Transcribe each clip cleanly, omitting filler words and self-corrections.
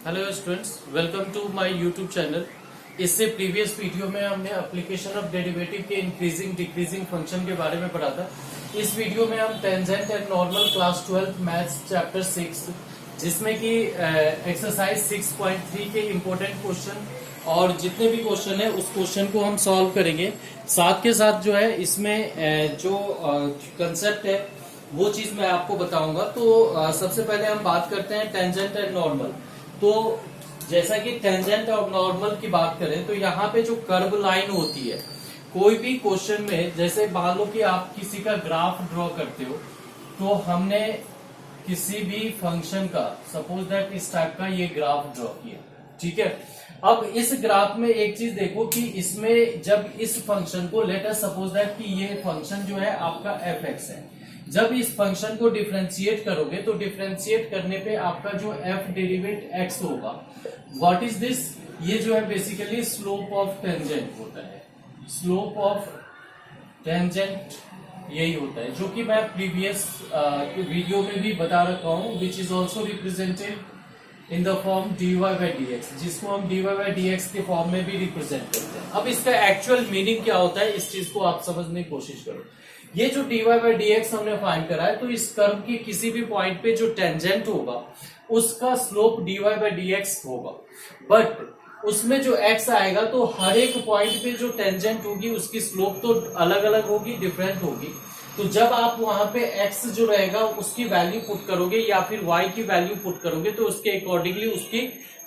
Hello students, welcome to my YouTube channel. इससे previous video में हमने एप्लीकेशन ऑफ डेरिवेटिव के इंक्रीजिंग डिक्रीजिंग फंक्शन के बारे में पढ़ा था। इस वीडियो में हम tangent and normal class 12 maths chapter 6 जिसमें कि एक्सरसाइज 6.3 के इम्पोर्टेंट क्वेश्चन और जितने भी क्वेश्चन है उस क्वेश्चन को हम सॉल्व करेंगे। साथ के साथ जो है इसमें जो कंसेप्ट है वो चीज मैं आपको बताऊंगा। तो सबसे पहले हम बात करते हैं टेंजेंट एंड नॉर्मल। तो जैसा कि टेंजेंट और नॉर्मल की बात करें तो यहाँ पे जो कर्व लाइन होती है कोई भी क्वेश्चन में, जैसे मान लो कि आप किसी का ग्राफ ड्रॉ करते हो तो हमने किसी भी फंक्शन का सपोज दैट इस टाइप का ये ग्राफ ड्रॉ किया, ठीक है। अब इस ग्राफ में एक चीज देखो कि इसमें जब इस फंक्शन को लेट अस सपोज दैट कि ये फंक्शन जो है आपका एफ एक्स है, जब इस फंक्शन को डिफरेंशिएट करोगे तो डिफरेंशिएट करने पे आपका जो एफ डेरिवेट एक्स होगा, व्हाट इज दिस, ये जो है बेसिकली स्लोप ऑफ टेंजेंट होता है। स्लोप ऑफ टेंजेंट यही होता है, जो कि मैं प्रीवियस वीडियो में भी बता रखा हूं, which is also represented in the form dy by D x, जिसको हम dy बाई डी एक्स के फॉर्म में भी रिप्रेजेंट करते हैं। अब इसका एक्चुअल मीनिंग क्या होता है इस चीज को आप समझने की कोशिश करो। ये जो dy बाई डी एक्स हमने फाइंड करा है, तो इस कर्व की किसी भी पॉइंट पे जो टेंजेंट होगा उसका slope dy by D x होगा, बट उसमें जो x आएगा तो हर एक पॉइंट पे जो टेंजेंट होगी उसकी स्लोप तो अलग अलग होगी, डिफरेंट होगी। तो जब आप वहां पे x जो रहेगा उसकी वैल्यू पुट करोगे या फिर y की वैल्यू पुट करोगे तो उसके अकॉर्डिंगली उसकी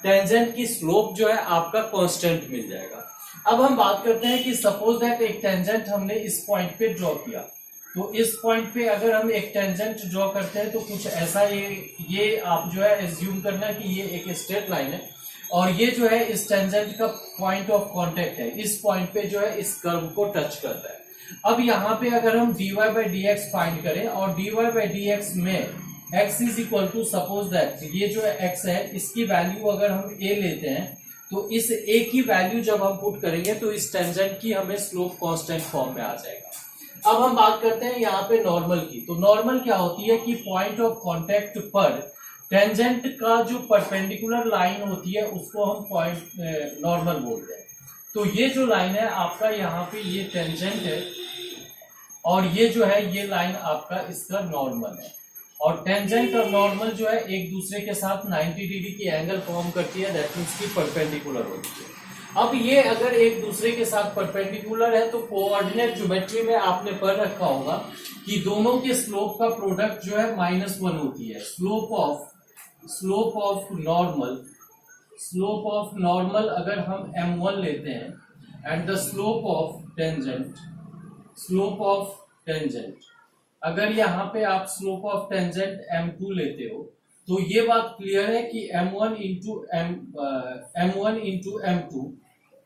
टेंजेंट की स्लोप जो है आपका कांस्टेंट मिल जाएगा। अब हम बात करते हैं कि सपोज दैट एक टेंजेंट हमने इस पॉइंट पे ड्रॉ किया, तो इस पॉइंट पे अगर हम एक टेंजेंट ड्रॉ करते हैं तो कुछ ऐसा ये आप जो है एज्यूम करना कि ये एक स्ट्रेट लाइन है और ये जो है इस टेंजेंट का पॉइंट ऑफ कांटेक्ट है, इस पॉइंट पे जो है इस कर्व को टच करता है। अब यहाँ पे अगर हम dy by D x find करें और dy बाई डी एक्स में x is equal to suppose that ये जो है x है, इसकी वैल्यू अगर हम a लेते हैं तो इस a की वैल्यू जब हम पुट करेंगे तो इस टेंजेंट की हमें स्लोप कांस्टेंट फॉर्म में आ जाएगा। अब हम बात करते हैं यहाँ पे नॉर्मल की। तो नॉर्मल क्या होती है कि पॉइंट ऑफ कांटेक्ट पर टेंजेंट का जो परपेंडिकुलर लाइन होती है उसको हम पॉइंट नॉर्मल बोलते हैं। तो ये जो लाइन है आपका यहाँ पे ये टेंजेंट है और ये जो है ये लाइन आपका इसका नॉर्मल है, और टेंजेंट और नॉर्मल जो है एक दूसरे के साथ 90 डिग्री की एंगल फॉर्म करती है, दैट मींस की परपेंडिकुलर होती है। अब ये अगर एक दूसरे के साथ परपेंडिकुलर है तो कोऑर्डिनेट ज्योमेट्री में आपने पढ़ रखा होगा कि दोनों के स्लोप का प्रोडक्ट जो है -1 होती है। स्लोप ऑफ नॉर्मल अगर हम m1 लेते हैं and the slope of tangent अगर यहाँ पे आप स्लोप ऑफ टेंजेंट m2 लेते हो तो ये बात क्लियर है कि m1 into m2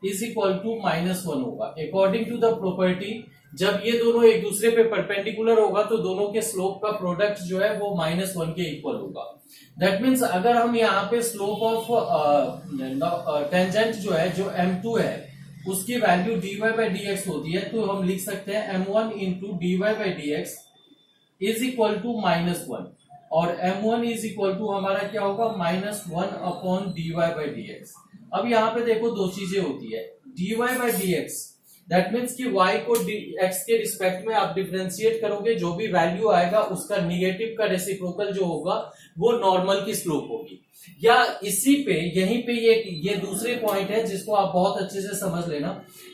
is equal to -1 होगा। अकॉर्डिंग टू द प्रॉपर्टी जब ये दोनों एक दूसरे पे परपेंडिकुलर होगा तो दोनों के स्लोप का प्रोडक्ट जो है वो -1 के इक्वल होगा। दैट मीन्स अगर हम यहाँ पे स्लोप ऑफ टेंजेंट जो है जो m2 है उसकी value dy by D X होती है, तो हम लिख सकते हैं m1 into dy by D x is equal to -1 और m1 इज इक्वल टू हमारा क्या होगा -1 upon dy by D x. अब यहाँ पे देखो दो चीजें होती है, dy by D x that means कि y को x के रिस्पेक्ट में आप डिफरेंशिएट करोगे, जो भी वैल्यू आएगा उसका निगेटिव का रेसिप्रोकल जो होगा वो नॉर्मल की स्लोप होगी। या इसी पे यहीं पे ये दूसरे पॉइंट है जिसको आप बहुत अच्छे से समझ लेना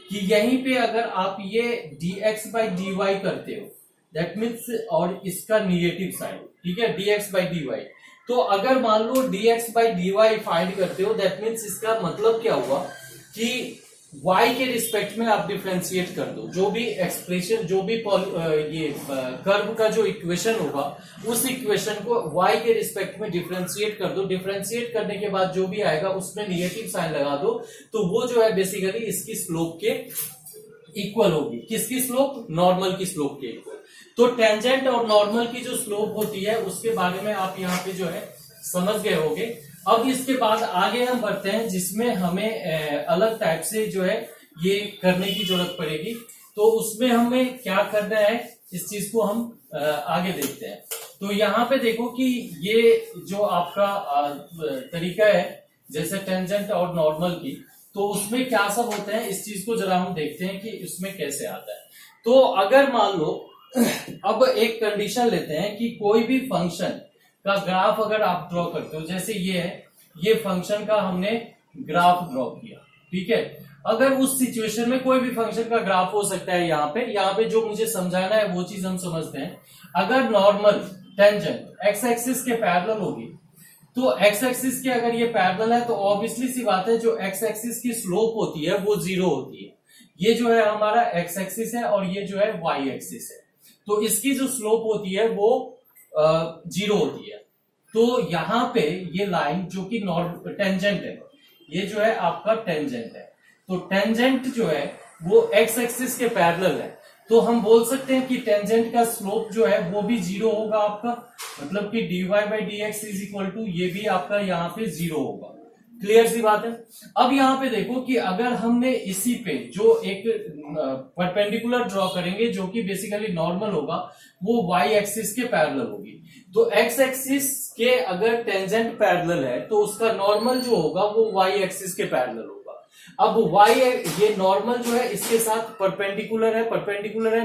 कि यहीं पे अगर आप ये dx बाई dy करते हो दैट मीन्स और इसका निगेटिव साइन, ठीक है, dx बाई dy, तो अगर मान लो dx बाई dy फाइंड करते हो दैट मीन्स इसका मतलब क्या हुआ कि y के रिस्पेक्ट में आप डिफरेंशिएट कर दो, जो भी एक्सप्रेशन जो भी ये कर्व का जो इक्वेशन होगा उस इक्वेशन को y के रिस्पेक्ट में डिफरेंशिएट कर दो। डिफरेंशिएट करने के बाद जो भी आएगा उसमें निगेटिव साइन लगा दो, तो वो जो है बेसिकली इसकी स्लोप के इक्वल होगी। किसकी स्लोप? नॉर्मल की स्लोप के इक्वल। तो टेंजेंट और नॉर्मल की जो स्लोप होती है उसके बारे में आप यहाँ पे जो है समझ गए होंगे। अब इसके बाद आगे हम बढ़ते हैं जिसमें हमें अलग टाइप से जो है ये करने की जरूरत पड़ेगी। तो उसमें हमें क्या करना है इस चीज को हम आगे देखते हैं। तो यहाँ पे देखो कि ये जो आपका तरीका है जैसे टेंजेंट और नॉर्मल की, तो उसमें क्या सब होते हैं इस चीज को जरा हम देखते हैं कि इसमें कैसे आता है। तो अगर मान लो अब एक कंडीशन लेते हैं कि कोई भी फंक्शन का ग्राफ अगर आप ड्रॉ करते हो, जैसे ये है, ये फंक्शन का हमने ग्राफ ड्रॉ किया, ठीक है। अगर उस सिचुएशन में कोई भी फंक्शन का ग्राफ हो सकता है, यहाँ पे जो मुझे समझाना है वो चीज हम समझते हैं। अगर नॉर्मल टेंजेंट एक्स एक्सिस के पैरेलल होगी, तो एक्स एक्सिस के अगर ये पैरेलल है तो ऑब्वियसली सी बात है जो एक्स एक्सिस की स्लोप होती है वो 0 होती है। ये जो है हमारा एक्स एक्सिस है और ये जो है वाई एक्सिस है, तो इसकी जो स्लोप होती है वो 0 होती है। तो यहां पे ये लाइन जो कि टेंजेंट है, ये जो है आपका टेंजेंट है। तो टेंजेंट जो है वो एक्स एक्सिस के पैरेलल है, तो हम बोल सकते हैं कि टेंजेंट का स्लोप जो है वो भी 0 होगा आपका, मतलब कि dy by D x is equal to ये भी आपका यहाँ पे 0 होगा। क्लियर सी बात है। अब यहाँ पे देखो कि अगर हमने इसी पे जो एक परपेंडिकुलर ड्रॉ करेंगे जो कि बेसिकली नॉर्मल होगा, वो y एक्सिस के पैरेलल होगी। तो x एक्सिस के अगर टेंजेंट पैरेलल है तो उसका नॉर्मल जो होगा वो y एक्सिस के पैरेलल होगा। अब y ये नॉर्मल जो है इसके साथ परपेंडिकुलर है,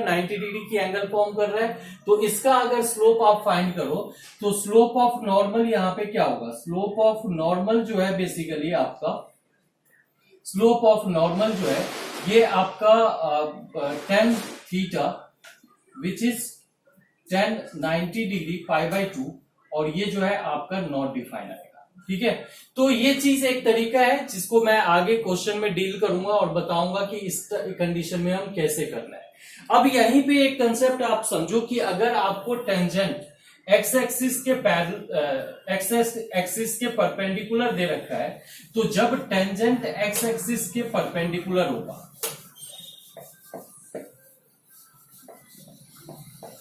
90 डिग्री की एंगल फॉर्म कर रहा है। तो इसका अगर स्लोप आप फाइंड करो तो स्लोप ऑफ नॉर्मल यहाँ पे क्या होगा, स्लोप ऑफ नॉर्मल जो है बेसिकली आपका स्लोप ऑफ नॉर्मल जो है ये आपका tan theta which is tan 90 degree pi by 2, और ये जो है आपका नॉट डिफाइन आएगा। ठीक है, तो ये चीज एक तरीका है जिसको मैं आगे क्वेश्चन में डील करूंगा और बताऊंगा कि इस कंडीशन में हम कैसे करना है। अब यहीं पे एक कंसेप्ट आप समझो कि अगर आपको टेंजेंट एक्स एक्सिस के एक्सिस के परपेंडिकुलर दे रखा है, तो जब टेंजेंट एक्स एक्सिस के परपेंडिकुलर होगा,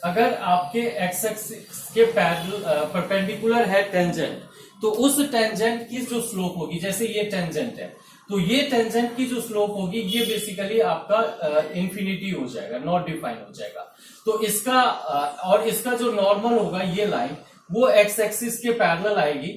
अगर आपके एक्स एक्सिस के परपेंडिकुलर है टेंजेंट, तो उस टेंजेंट की जो स्लोप होगी, जैसे ये टेंजेंट है तो ये टेंजेंट की जो स्लोप होगी ये बेसिकली आपका इंफिनिटी हो जाएगा, नॉट डिफाइन हो जाएगा। तो इसका और इसका जो नॉर्मल होगा ये लाइन वो एक्स एक्सिस के पैरेलल आएगी,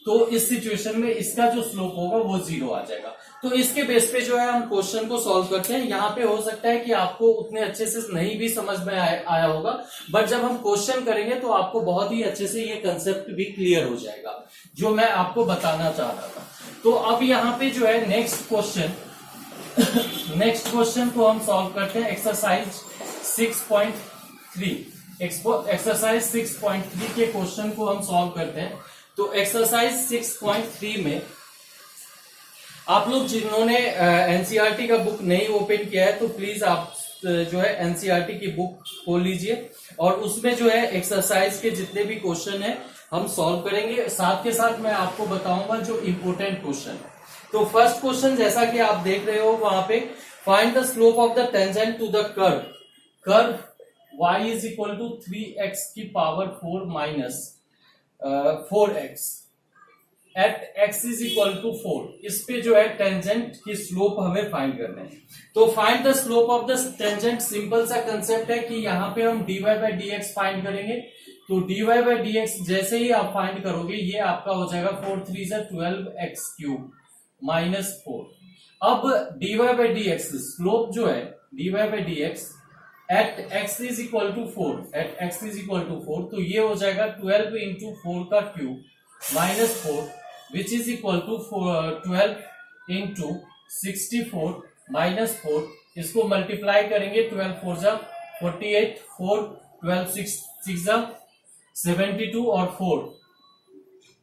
तो इस सिचुएशन में इसका जो स्लोप होगा वो 0 आ जाएगा। तो इसके बेस पे जो है हम क्वेश्चन को सॉल्व करते हैं। यहाँ पे हो सकता है कि आपको उतने अच्छे से नहीं भी समझ में आया होगा, बट जब हम क्वेश्चन करेंगे तो आपको बहुत ही अच्छे से ये कंसेप्ट भी क्लियर हो जाएगा जो मैं आपको बताना चाह रहा था। तो अब यहाँ पे जो है नेक्स्ट क्वेश्चन को हम सॉल्व करते हैं। एक्सरसाइज 6.3 एक्सरसाइज 6.3 के क्वेश्चन को हम सॉल्व करते हैं। तो एक्सरसाइज 6.3 में आप लोग जिन्होंने एनसीईआरटी का बुक नहीं ओपन किया है तो प्लीज आप जो है एनसीईआरटी की बुक खोल लीजिए और उसमें जो है एक्सरसाइज के जितने भी क्वेश्चन है हम सॉल्व करेंगे। साथ के साथ मैं आपको बताऊंगा जो इम्पोर्टेंट क्वेश्चन है। तो फर्स्ट क्वेश्चन जैसा कि आप देख रहे हो वहां पे, find the slope of the tangent to the curve y is equal to 3x की power 4 minus 4x at x is equal to 4। इस पे जो है टेंजेंट की स्लोप हमें फाइंड करना है। तो find the slope of the tangent, simple सा कंसेप्ट है कि यहाँ पे हम dy by D x find करेंगे। तो dy बाई डी एक्स जैसे ही आप फाइंड करोगे ये आपका हो जाएगा 4 3 12x क्यूब माइनस 4। अब dy by D X slope जो है dy by D X at x is equal to 4, तो ये हो जाएगा 12 इंटू 4 का cube minus 4 which is equal to 12 into 64 minus 4। इसको मल्टीप्लाई करेंगे 12 4 जा 48, 4 12 6 जा 72 और 4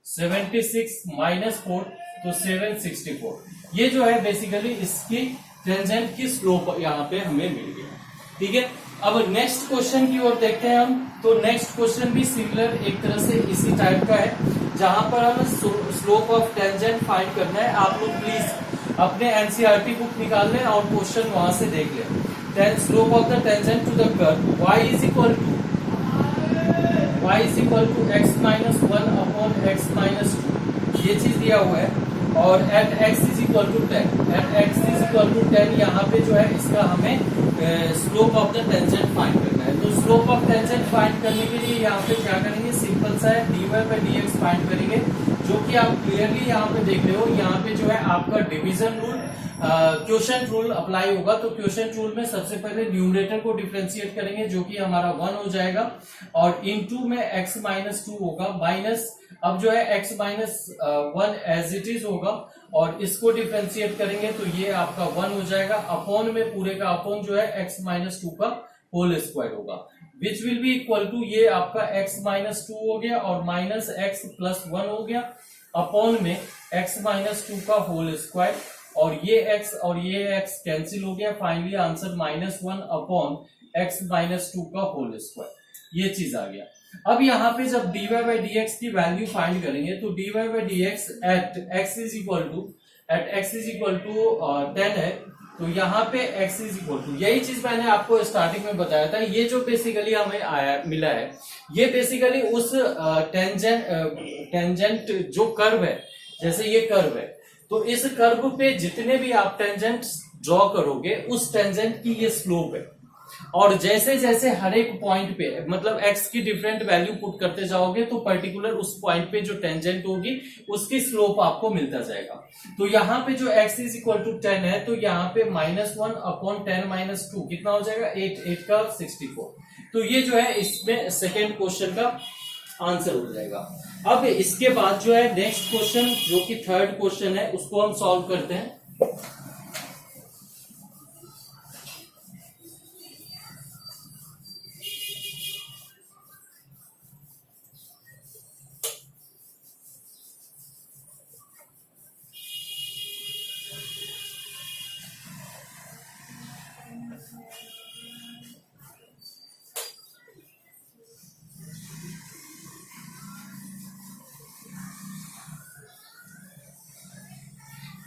76 माइनस 4 तो 764। ये जो है बेसिकली इसकी टेंजेंट की स्लोप यहाँ पे हमें मिल गई। ठीक है, अब नेक्स्ट क्वेश्चन की ओर देखते हैं हम। तो नेक्स्ट क्वेश्चन भी सिमिलर एक तरह से इसी टाइप का है जहां पर हमें स्लोप ऑफ टेंजेंट फाइंड करना है। आप लोग प्लीज अपने एनसीईआरटी बुक निकाल लें और क्वेश्चन वहां से देख लें। Slope of the tangent to the curve y is equal to x minus 1 upon x minus 2, ये चीज दिया हुआ है। और at x is equal to 10, यहाँ पे जो है इसका हमें slope of the tangent find करना है। तो स्लोप ऑफ टेंजेंट फाइंड करने के लिए यहाँ पे क्या करेंगे, सिंपल सा है dy by D x find करेंगे जो कि कि आप क्लियरली यहाँ पे देख रहे हो, यहाँ पे जो है आपका division rule, quotient rule apply होगा। तो क्वोशंट रूल में सबसे पहले न्यूमरेटर को डिफरेंशिएट करेंगे जो कि हमारा 1 हो जाएगा, और इनटू में x माइनस 2 होगा, माइनस अब जो है x minus 1 as it is होगा, और इसको डिफरेंशिएट करेंगे तो ये आपका 1 हो जाएगा, अपॉन में पूरे का अपॉन जो है x माइनस 2 का होल स्क्वायर होगा, which will be equal to ये आपका x माइनस 2 हो गया और माइनस x प्लस 1 हो गया, अपॉन में x माइनस 2 का होल स्क्वायर, और ये x और ये x कैंसिल हो गया, finally answer minus 1 upon x minus 2 का होल स्क्वायर, ये चीज आ गया। अब यहाँ पे जब dy बाई dx की वैल्यू फाइंड करेंगे तो dy by dx at x is equal to 10 है, तो यहाँ पे x इज इक्वल टू, यही चीज मैंने आपको स्टार्टिंग में बताया था, ये जो बेसिकली हमें आया मिला है, ये बेसिकली उस टेंजेंट जो कर्व है, जैसे ये कर्व है, तो इस कर्व पे जितने भी आप टेंजेंट ड्रॉ करोगे उस टेंजेंट की ये स्लोप है, और जैसे जैसे हर एक पॉइंट पे मतलब x की डिफरेंट वैल्यू पुट करते जाओगे तो पर्टिकुलर उस पॉइंट पे जो टेंजेंट होगी उसकी स्लोप आपको मिलता जाएगा। तो यहाँ पे जो x इज इक्वल टू 10 है, तो यहाँ पे माइनस 1 अपॉन 10 माइनस 2 कितना हो जाएगा, 8 का 64। तो ये जो है इसमें सेकेंड क्वेश्चन का आंसर हो जाएगा। अब इसके बाद जो है नेक्स्ट क्वेश्चन जो कि थर्ड क्वेश्चन है उसको हम सॉल्व करते हैं।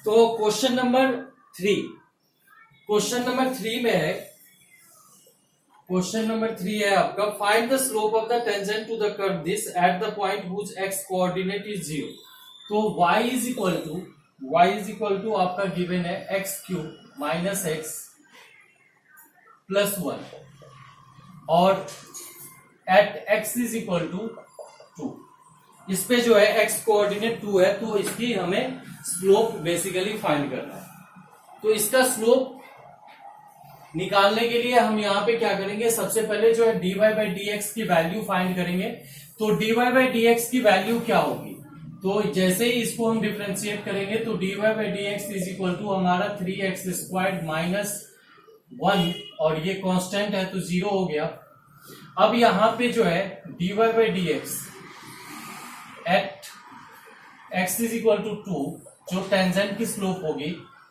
तो क्वेश्चन नंबर 3 में है, क्वेश्चन नंबर 3 है आपका, find the slope of the tangent to the curve this at the point whose x coordinate is 0। तो y इज इक्वल टू आपका गिवन है x cube minus x plus 1, और at x is equal to 2। इस पे जो है x coordinate 2 है, तो इसकी हमें स्लोप बेसिकली फाइंड करना है। तो इसका स्लोप निकालने के लिए हम यहाँ पे क्या करेंगे, सबसे पहले जो है dy बाई dx की वैल्यू फाइंड करेंगे। तो dy बाई dx की वैल्यू क्या होगी, तो जैसे ही इसको हम डिफरेंशिएट करेंगे तो dy by dx is equal to हमारा 3x स्क्वायर माइनस 1, और ये कांस्टेंट है तो 0 हो गया। अब यहाँ पे जो है dy by dx at x is equal to 2, जो टेंजेंट की स्लोप होगी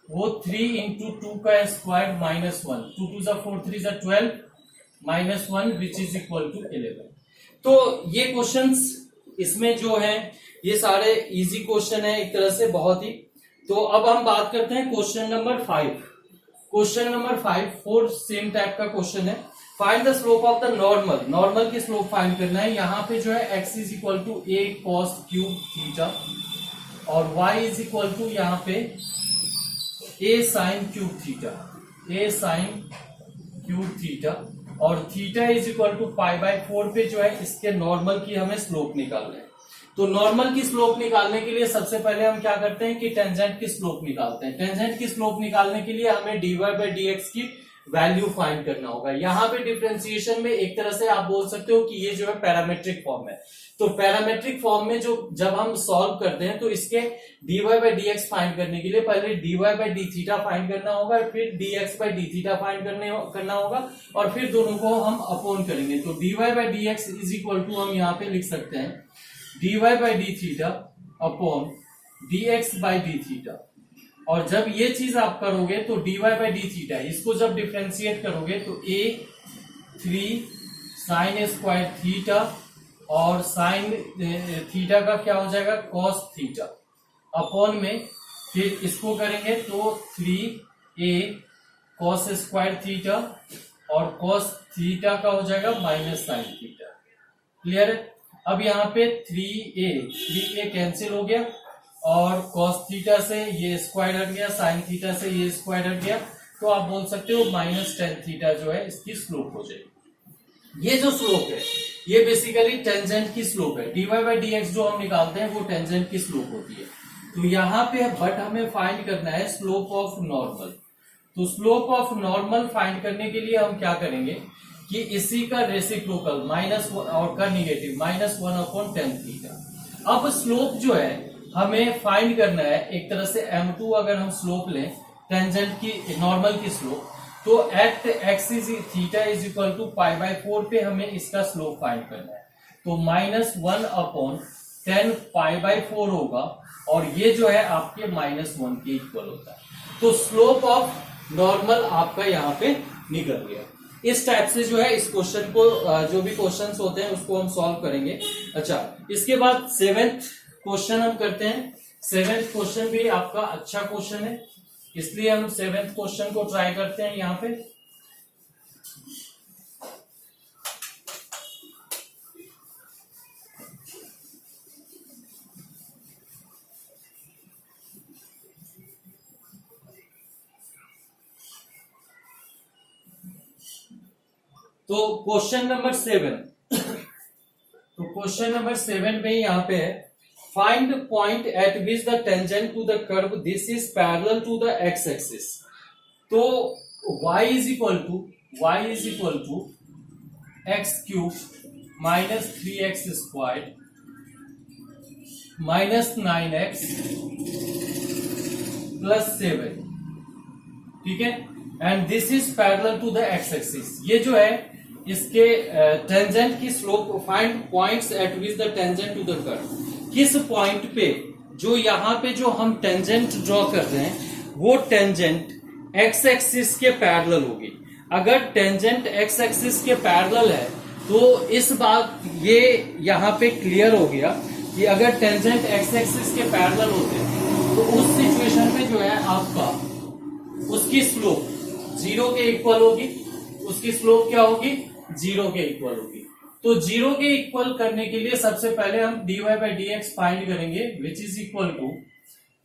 वो 3 इंटू 2 का square minus 1, 2 2 4 3 12 minus 1 which is equal to 11। तो ये क्वेश्चंस इसमें जो है ये सारे इजी क्वेश्चन है एक तरह से बहुत ही। तो अब हम बात करते हैं question number 5। Question number 5 4 same type का क्वेश्चन है। Find the slope of the normal की स्लोप फाइंड करना है। यहाँ पे जो है x is equal to a cos cube theta, और y इज इक्वल टू यहाँ पे a sin क्यूब थीटा, और theta is equal to pi by 4 पे जो है इसके नॉर्मल की हमें स्लोप निकालना है। तो नॉर्मल की स्लोप निकालने के लिए सबसे पहले हम क्या करते हैं कि टेंजेंट की स्लोप निकालते हैं। टेंजेंट की स्लोप निकालने के लिए हमें dy बाई dx की वैल्यू फाइंड करना होगा। यहाँ पे डिफरेंशिएशन में एक तरह से आप बोल सकते हो कि ये जो है पैरामेट्रिक फॉर्म है। तो पैरामेट्रिक फॉर्म में जो जब हम सॉल्व करते हैं तो इसके dy बाई dx फाइंड करने के लिए पहले dy by d theta find करना होगा, फिर dx by d theta find करना होगा, और फिर दोनों को हम अपॉन करेंगे। तो dy by dx is equal to हम यहाँ पे लिख सकते हैं dy by d theta upon dx by d theta. और जब ये चीज आप करोगे तो dy बाई d थीटा, इसको जब डिफरेंशिएट करोगे तो a 3 साइन स्क्वायर थीटा, और साइन थीटा का क्या हो जाएगा cos थीटा, अपॉन में फिर इसको करेंगे तो 3a cos स्क्वायर थीटा, और cos थीटा का हो जाएगा माइनस साइन थीटा। क्लियर है। अब यहाँ पे 3a कैंसिल हो गया, और cos थीटा से ये स्क्वायर हट गया, साइन थीटा से ये स्क्वायर हट गया, तो आप बोल सकते हो माइनस tan थीटा जो है इसकी स्लोप हो जाएगी। ये जो स्लोप है ये बेसिकली टेंजेंट की स्लोप है। dy बाई डी एक्स जो हम निकालते हैं वो टेंजेंट की स्लोप होती है। तो यहाँ पे बट हमें फाइंड करना है स्लोप ऑफ नॉर्मल। तो स्लोप ऑफ नॉर्मल फाइंड करने के लिए हम क्या करेंगे कि इसी का रेसिप्रोकल माइनस और का निगेटिव -1/10 थीटा। अब स्लोप जो है हमें फाइंड करना है एक तरह से m2 अगर हम स्लोप लें टेंजेंट की नॉर्मल की स्लोप, तो at x is theta is equal to π/4 पे हमें इसका स्लोप फाइंड करना है। तो -1/10 π/4 होगा और ये जो है आपके -1 के इक्वल होता है। तो स्लोप ऑफ नॉर्मल आपका यहाँ पे निकल गया। इस टाइप से जो है इस क्वेश्चन को जो भी क्वेश्चंस होते हैं उसको हम सॉल्व करेंगे। अच्छा, इसके बाद 7th क्वेश्चन हम करते हैं। 7th क्वेश्चन भी आपका अच्छा क्वेश्चन है, इसलिए हम 7th क्वेश्चन को ट्राई करते हैं यहाँ पे। तो क्वेश्चन नंबर 7 तो क्वेश्चन नंबर 7 पे यहाँ पे है find point at which the tangent to the curve this is parallel to the x axis. तो y is equal to x cube -3x² -9x +7, ठीक है। And this is parallel to the x axis. ये जो है इसके tangent की slope find points at which the tangent to the curve. किस point पे जो यहाँ पे जो हम टेंजेंट ड्रॉ कर रहे हैं वो टेंजेंट एक्स एक्सिस के पैरेलल होगी। अगर टेंजेंट एक्स एक्सिस के पैरेलल है तो इस बात ये यहाँ पे क्लियर हो गया कि अगर टेंजेंट एक्स एक्सिस के पैरेलल होते हैं तो उस सिचुएशन में जो है आपका उसकी स्लोप 0 के इक्वल होगी। उसकी स्लोप क्या होगी? 0 के इक्वल होगी। तो 0 के इक्वल करने के लिए सबसे पहले हम dy by D x find करेंगे विच is equal to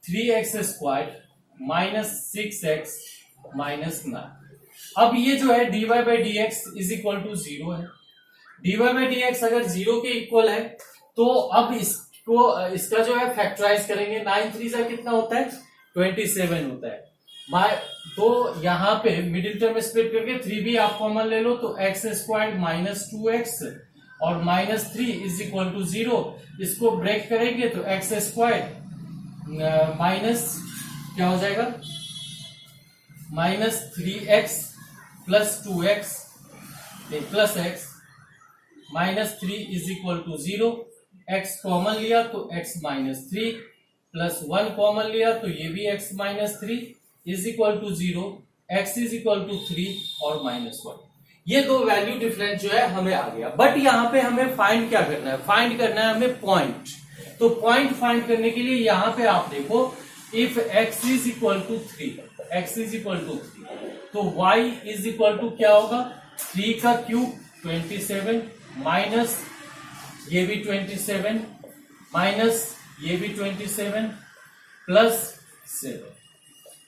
3x² -6x -9। अब ये जो है dy by D x is equal to 0 है। dy बाई डी एक्स अगर 0 के इक्वल है तो अब इसका जो है फैक्टराइज करेंगे। 9 3 से कितना होता है? 27 होता है। तो यहाँ पे मिडिल टर्म स्प्लिट करके 3 भी आप कॉमन ले लो तो x² -2x और -3 इज इक्वल टू 0। इसको ब्रेक करेंगे तो x² माइनस क्या हो जाएगा -3x +2x plus x -3 is equal to 0। x common लिया तो x -3 +1 कॉमन लिया तो ये भी x -3 is equal to 0। x is equal to 3 और -1। ये दो वैल्यू डिफरेंस जो है हमें आ गया। बट यहाँ पे हमें फाइंड क्या करना है? फाइंड करना है हमें पॉइंट। तो पॉइंट फाइंड करने के लिए यहाँ पे आप देखो if x is equal to 3 तो y इज इक्वल टू क्या होगा? 3 का क्यूब 27 माइनस ये भी 27 माइनस ये भी 27 +7।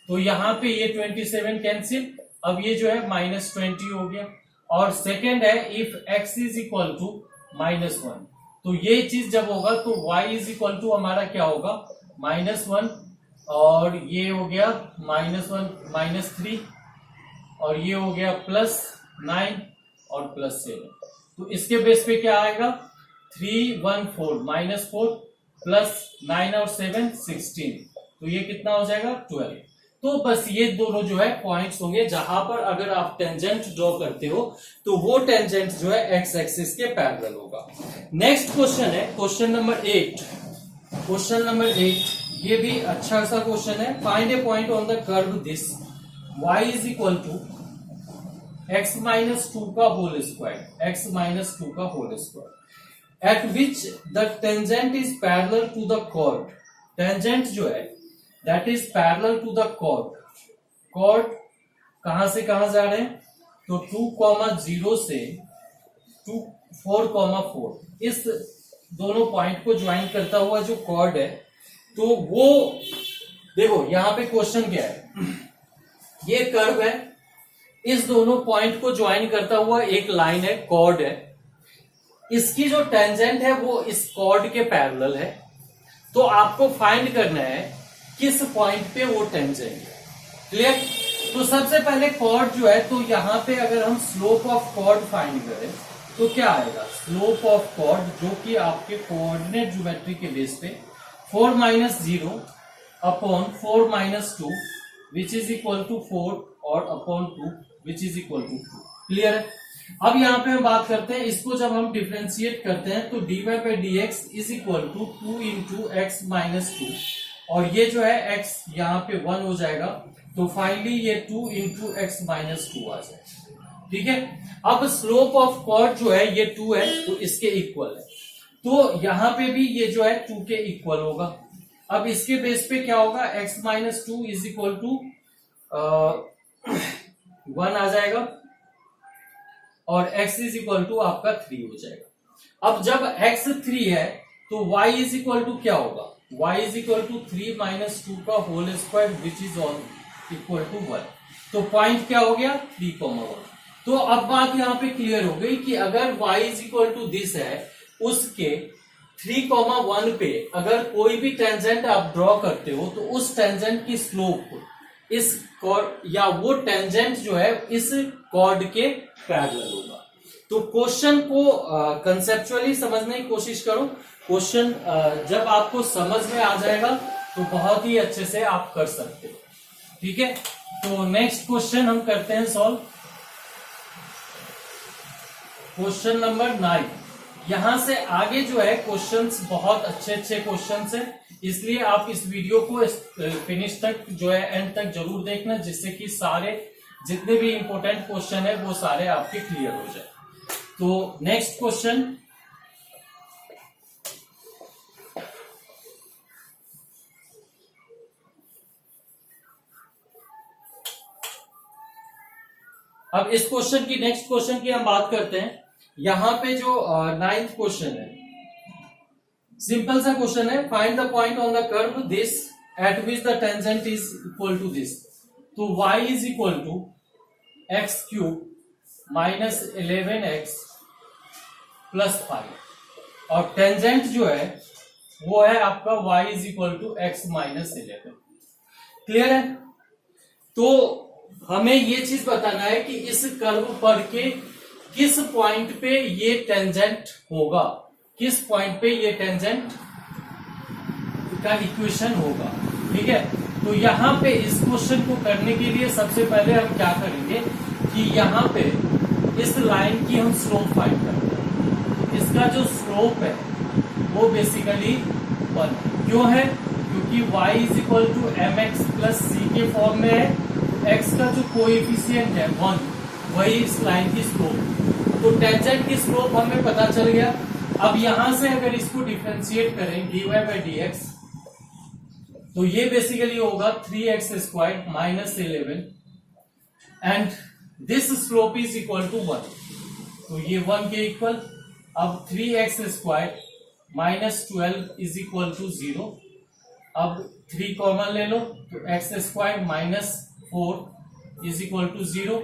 तो यहाँ पे ये 27 कैंसिल। अब ये जो है -20 हो गया। और सेकेंड है if x is equal to -1 तो ये चीज जब होगा तो y इज इक्वल टू हमारा क्या होगा? -1 और ये हो गया -1 -3 और ये हो गया +9 और +7। तो इसके बेस पे क्या आएगा? 3 1 4 -4 +9 और 7 16। तो ये कितना हो जाएगा? 12। तो बस ये दोनों जो है पॉइंट्स होंगे जहां पर अगर आप टेंजेंट ड्रॉ करते हो तो वो टेंजेंट जो है एक्स एक्सिस के पैरेलल होगा। नेक्स्ट क्वेश्चन है क्वेश्चन नंबर 8। क्वेश्चन नंबर 8 ये भी अच्छा सा क्वेश्चन है। Find a point on the curve this y is equal to x -2 का whole square at which the tangent is parallel to the chord. Tangent जो है that is parallel to the chord कहां से कहां जा रहे हैं? तो 2,0 से 4,4 इस दोनों पॉइंट को ज्वाइन करता हुआ जो कॉर्ड है तो वो देखो यहां पे क्वेश्चन क्या है? ये कर्व है, इस दोनों पॉइंट को ज्वाइन करता हुआ एक लाइन है, कॉर्ड है। इसकी जो टेंजेंट है वो इस कॉर्ड के पैरेलल है, तो आपको फाइंड करना है किस पॉइंट पे वो टेंजेंट है। क्लियर? तो सबसे पहले कॉर्ड जो है, तो यहां पे अगर हम स्लोप ऑफ कॉर्ड फाइंड करें तो क्या आएगा, स्लोप ऑफ कॉर्ड जो कि आपके कोऑर्डिनेट ज्योमेट्री के बेस पे 4 minus 0 upon 4 minus 2 which is equal to 4 और upon 2 which is equal to 2। Clear है? अब यहाँ पे हम बात करते हैं, इसको जब हम डिफ्रेंशिएट करते हैं तो dy by D x is equal to 2 into x minus 2, और ये जो है x यहाँ पे 1 हो जाएगा, तो फाइनली ये 2 इंटू एक्स माइनस 2 आ जाएगा। ठीक है? अब स्लोप ऑफ कॉर्ड जो है ये 2 है, तो इसके इक्वल है, तो यहां पे भी ये जो है 2 के इक्वल होगा। अब इसके बेस पे क्या होगा, x minus 2 is equal to 1 आ जाएगा, और x इज इक्वल टू आपका 3 हो जाएगा। अब जब x 3 है तो y इज इक्वल टू क्या होगा, y is equal to 3 minus 2 का whole square which is all equal to 1। तो पॉइंट क्या हो गया, 3,1। तो अब बात यहां पे क्लियर हो गई कि अगर y is equal to this है, उसके 3,1 पे अगर कोई भी टेंजेंट आप ड्रॉ करते हो तो उस टेंजेंट की स्लोप इस कॉर्ड या वो टेंजेंट जो है इस कॉर्ड के पैरेलल होगा। तो क्वेश्चन को कंसेप्चुअली समझने की कोशिश करो। क्वेश्चन जब आपको समझ में आ जाएगा तो बहुत ही अच्छे से आप कर सकते हो। ठीक है? तो नेक्स्ट क्वेश्चन हम करते हैं सॉल्व। Question number 9। यहां से आगे जो है क्वेश्चंस बहुत अच्छे अच्छे क्वेश्चंस है, इसलिए आप इस वीडियो को फिनिश तक जो है एंड तक जरूर देखना, जिससे कि सारे जितने भी इंपॉर्टेंट क्वेश्चन है वो सारे आपके क्लियर हो जाए। तो नेक्स्ट क्वेश्चन, अब इस क्वेश्चन की नेक्स्ट क्वेश्चन की हम बात करते हैं। यहां पे जो 9th क्वेश्चन है, सिंपल सा क्वेश्चन है, find the point on the curve this at which the tangent is equal to this. तो y is equal to x cube minus 11x plus 5, और टेंजेंट जो है वो है आपका y is equal to x minus 11। Clear है? तो हमें ये चीज बताना है कि इस कर्व पर के किस पॉइंट पे ये टेंजेंट होगा, किस पॉइंट पे ये टेंजेंट का इक्वेशन होगा। ठीक है? तो यहां पे इस क्वेश्चन को करने के लिए सबसे पहले हम क्या करेंगे कि यहां पे इस लाइन की हम स्लोप फाइंड करते हैं। इसका जो स्लोप है वो बेसिकली 1 क्यों है, क्योंकि y is equal to m x plus c के फॉर्म में है, x का जो कोएफिशिएंट है 1 वही इस लाइन की स्लोप। तो टेंजेंट की स्लोप हमें पता चल गया। अब यहां से अगर इसको डिफरेंशिएट करें dy बाई डी एक्स, तो ये बेसिकली होगा 3x square minus 11 and this slope is equal to 1, तो ये 1 के इक्वल। अब 3x square minus 12 is equal to 0। अब 3 कॉमन ले लो तो x square minus 4 is equal to 0।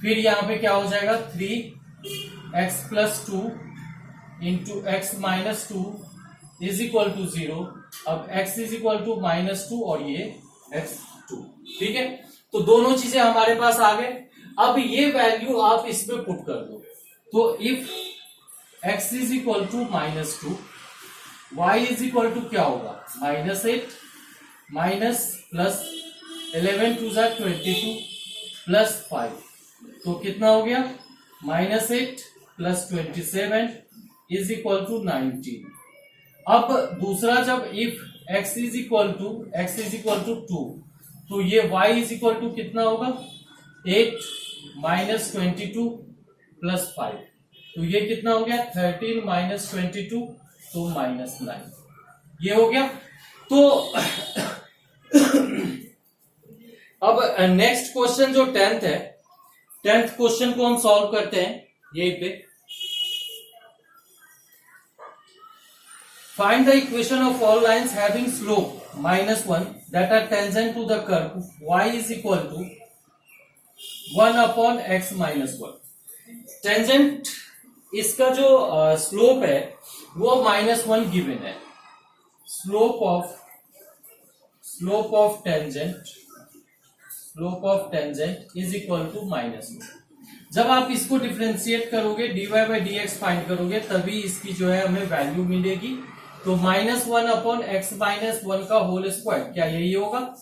फिर यहां पे क्या हो जाएगा, 3x plus 2 into x minus 2 is equal to 0। अब x is equal to minus 2 और ये x2। ठीक है? तो दोनों चीजें हमारे पास आ गए। अब ये वैल्यू आप इसमें पुट कर दो, तो if x is equal to minus 2, y is equal to क्या होगा, माइनस 8 माइनस प्लस 11 टू जा 22 प्लस 5, तो कितना हो गया, minus 8 plus 27 is equal to 19। अब दूसरा, जब if x is equal to 2, तो ये y इज इक्वल टू कितना होगा, 8 माइनस 22 प्लस 5, तो ये कितना हो गया, 13 माइनस 22, तो माइनस 9, ये हो गया। तो अब नेक्स्ट क्वेश्चन जो 10th है, 10th क्वेश्चन को हम सॉल्व करते हैं यहीं पे। Find the equation of all lines having slope -1 that are tangent to the curve y is equal to 1 upon x minus 1। Tangent इसका जो स्लोप है वो -1 गिवन है। Slope of tangent is equal to -1। जब आप इसको डिफ्रेंशिएट करोगे, dy by D x find करोगे, तभी इसकी जो है हमें वैल्यू मिलेगी। तो -1 अपॉन एक्स माइनस 1 का होल स्क्वायर, क्या यही होगा?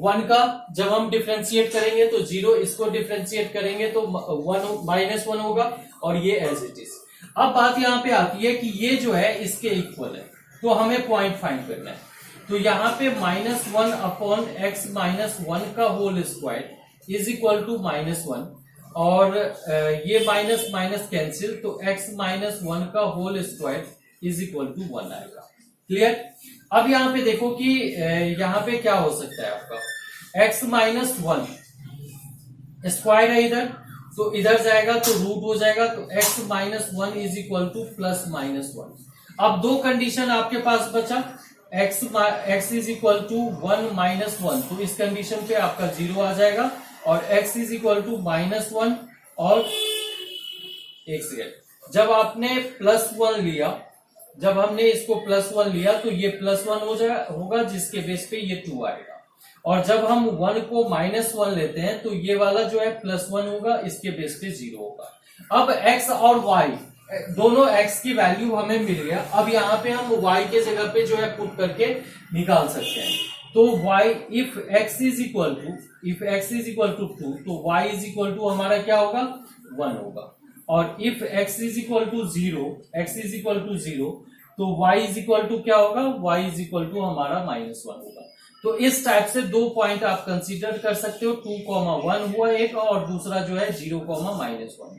1 का जब हम डिफ्रेंशिएट करेंगे तो 0, इसको डिफ्रेंशिएट करेंगे तो -1 होगा, और ये एज इट इज। अब बात यहां पे आती है कि ये जो है इसके इक्वल है, तो हमें पॉइंट फाइंड करना है। तो यहाँ पे -1 अपॉन एक्स माइनस 1 का whole square is equal to -1, और ये माइनस माइनस कैंसिल, तो x माइनस 1 का whole square is equal to 1 आएगा। क्लियर? अब यहाँ पे देखो कि यहाँ पे क्या हो सकता है आपका, x माइनस 1 स्क्वायर है इधर, तो इधर जाएगा तो रूट हो जाएगा, तो x minus 1 is equal to plus -1। अब दो कंडीशन आपके पास बचा, x is equal to 1 minus 1, तो इस कंडीशन पे आपका 0 आ जाएगा, और x इज इक्वल टू -1, और एक सेकेंड, जब आपने +1 लिया, जब हमने इसको +1 लिया तो ये +1 होगा, जिसके बेस पे ये 2 आएगा, और जब हम 1 को -1 लेते हैं तो ये वाला जो है +1 होगा, इसके बेस पे 0 होगा। अब x और y दोनों x की वैल्यू हमें मिल गया। अब यहाँ पे हम y के जगह पे जो है पुट करके निकाल सकते हैं। तो y if x is equal to 2, तो y इज इक्वल टू हमारा क्या होगा, 1 होगा, और if x is equal to 0, तो y इज इक्वल टू क्या होगा, y इज इक्वल टू हमारा -1 होगा। तो इस टाइप से दो पॉइंट आप कंसीडर कर सकते हो, 2,1 हुआ एक, और दूसरा जो है 0,-1 हुआ।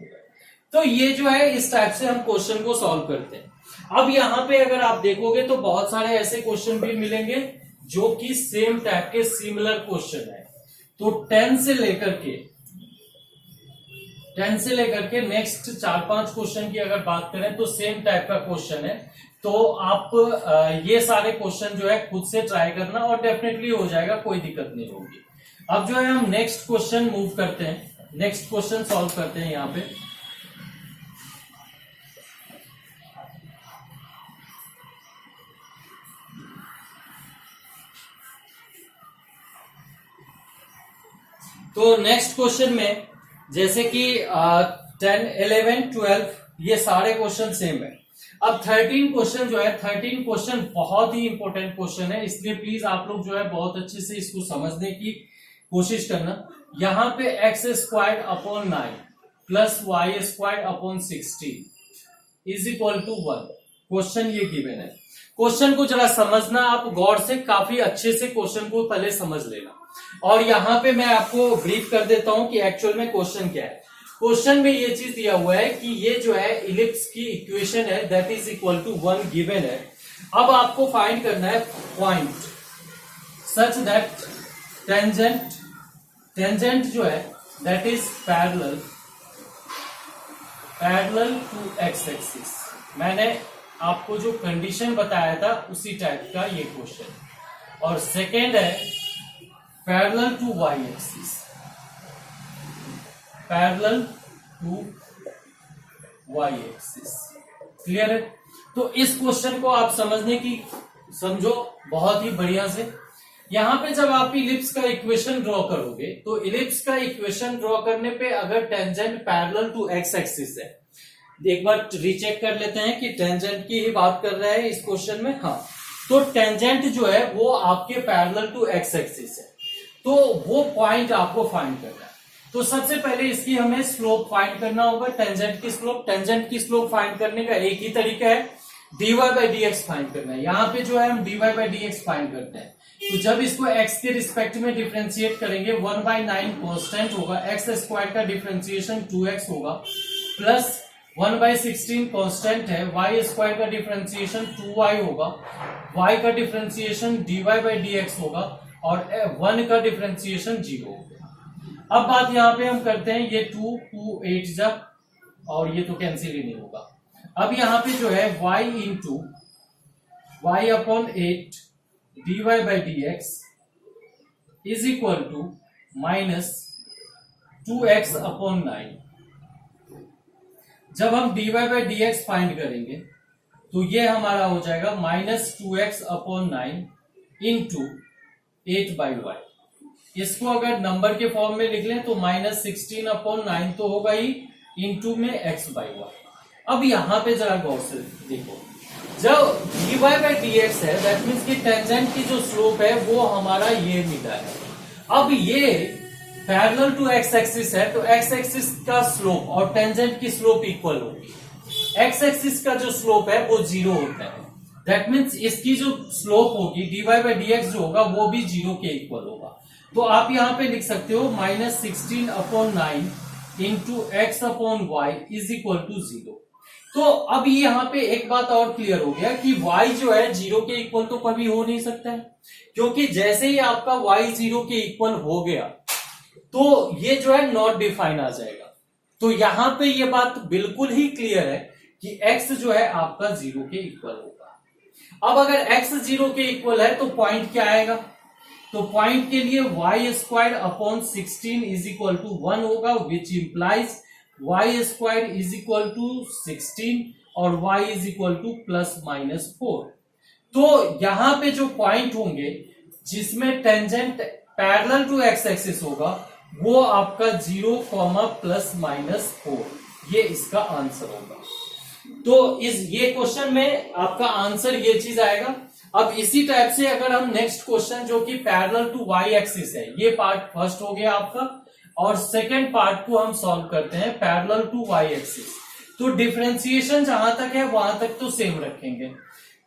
तो ये जो है इस टाइप से हम क्वेश्चन को सॉल्व करते हैं। अब यहाँ पे अगर आप देखोगे तो बहुत सारे ऐसे क्वेश्चन भी मिलेंगे जो कि सेम टाइप के सिमिलर क्वेश्चन है। तो 10 से लेकर के नेक्स्ट 4-5 क्वेश्चन की अगर बात करें तो सेम टाइप का क्वेश्चन है। तो आप ये सारे क्वेश्चन जो है खुद से ट्राई करना, और डेफिनेटली हो जाएगा, कोई दिक्कत नहीं होगी। अब जो है हम नेक्स्ट क्वेश्चन मूव करते हैं, नेक्स्ट क्वेश्चन सॉल्व करते हैं। यहाँ पे तो नेक्स्ट क्वेश्चन में जैसे कि 10, 11, 12 ये सारे क्वेश्चन सेम है। अब 13 क्वेश्चन जो है, 13 क्वेश्चन बहुत ही इंपॉर्टेंट क्वेश्चन है, इसलिए प्लीज आप लोग जो है बहुत अच्छे से इसको समझने की कोशिश करना। यहाँ पे x² upon 9 plus y² upon 16 is equal to 1, question ये गिवन है। क्वेश्चन को जरा समझना आप गौर से, काफी अच्छे से क्वेश्चन को पहले समझ लेना, और यहाँ पे मैं आपको ब्रीफ कर देता हूं कि एक्चुअल में क्वेश्चन क्या है। क्वेश्चन में ये चीज दिया हुआ है कि ये जो है इलिप्स की इक्वेशन है, that is equal to 1 given है। अब आपको फाइंड करना है पॉइंट सच दैट टेंजेंट जो है that is parallel to x axis. मैंने आपको जो कंडीशन बताया था उसी टाइप का ये क्वेश्चन। और सेकेंड है parallel to y axis, parallel to y axis. Clear है? तो इस क्वेश्चन को आप समझो बहुत ही बढ़िया से। यहां पे जब आप इलिप्स का इक्वेशन ड्रॉ करोगे तो इलिप्स का इक्वेशन ड्रॉ करने पे अगर tangent parallel to x axis है, एक बार रीचेक कर लेते हैं कि टेंजेंट की ही बात कर रहे हैं इस क्वेश्चन में। हाँ, तो टेंजेंट जो है वो आपके पैरेलल टू एक्स एक्सिस है, तो वो पॉइंट आपको फाइंड करना है। तो सबसे पहले इसकी हमें स्लोप फाइंड करना होगा, टेंजेंट की स्लोप फाइंड करने का एक ही तरीका है, dy by D x find करना है। यहाँ पे जो है हम dy by D x find करते हैं। तो जब इसको x के रिस्पेक्ट में डिफ्रेंशिएट करेंगे 1/9 कांस्टेंट होगा, x स्क्वायर का डिफ्रेंशिएशन 2x होगा, प्लस 1/16 कांस्टेंट है, y स्क्वायर का डिफ्रेंशिएशन 2y होगा, y का differentiation dy by D x होगा, और 1 का डिफ्रेंशिएशन 0 होगा। अब बात यहाँ पे हम करते हैं, ये 2 8 जब, और ये तो कैंसिल ही नहीं होगा। अब यहाँ पे जो है y into y upon 8 dy by D x is equal to minus 2x upon 9। जब हम dy by D x find करेंगे तो ये हमारा हो जाएगा -2x/9 इंटू 8/y। इसको अगर नंबर के फॉर्म में लिख लें तो -16/9 तो होगा ही, इंटू में x/y। अब यहां पे जरा गौर से देखो, जब dy बाई डी एक्स है दैट मीन्स कि टेंजेंट की जो स्लोप है वो हमारा ये मीटर है। अब ये पैरेलल टू एक्स एक्सिस है तो एक्स एक्सिस का स्लोप और टेंजेंट की स्लोप इक्वल होगी। एक्स एक्सिस का जो स्लोप है वो 0 होता है, दैट मीन्स इसकी जो स्लोप होगी dy बाई डी एक्स जो होगा वो भी 0 के इक्वल होगा। तो आप यहां पे लिख सकते हो -16/9 into x/y is equal to 0। तो अब ये यहां पे एक बात और क्लियर हो गया कि y जो है 0 के इक्वल तो कभी हो नहीं सकता है, क्योंकि जैसे ही आपका y 0 के इक्वल हो गया तो ये जो है नॉट डिफाइन आ जाएगा। तो यहां पे ये बात बिल्कुल ही क्लियर है कि x जो है आपका 0 के इक्वल होगा। अब अगर x 0 के इक्वल है तो पॉइंट क्या आएगा, तो पॉइंट के लिए y² इज इक्वल टू 1 होगा, which implies y² is equal to 16 और y इज इक्वल टू ±4। तो यहां पे जो पॉइंट होंगे जिसमें tangent parallel to x axis होगा वो आपका 0, ±4, ये इसका आंसर होगा। तो ये क्वेश्चन में आपका आंसर ये चीज आएगा। अब इसी टाइप से अगर हम नेक्स्ट क्वेश्चन जो कि पैरेलल टू वाई एक्सिस है, ये पार्ट फर्स्ट हो गया आपका, और सेकेंड पार्ट को हम सॉल्व करते हैं पैरेलल टू वाई एक्सिस। तो डिफरेंशिएशन जहां तक है वहां तक तो सेम रखेंगे।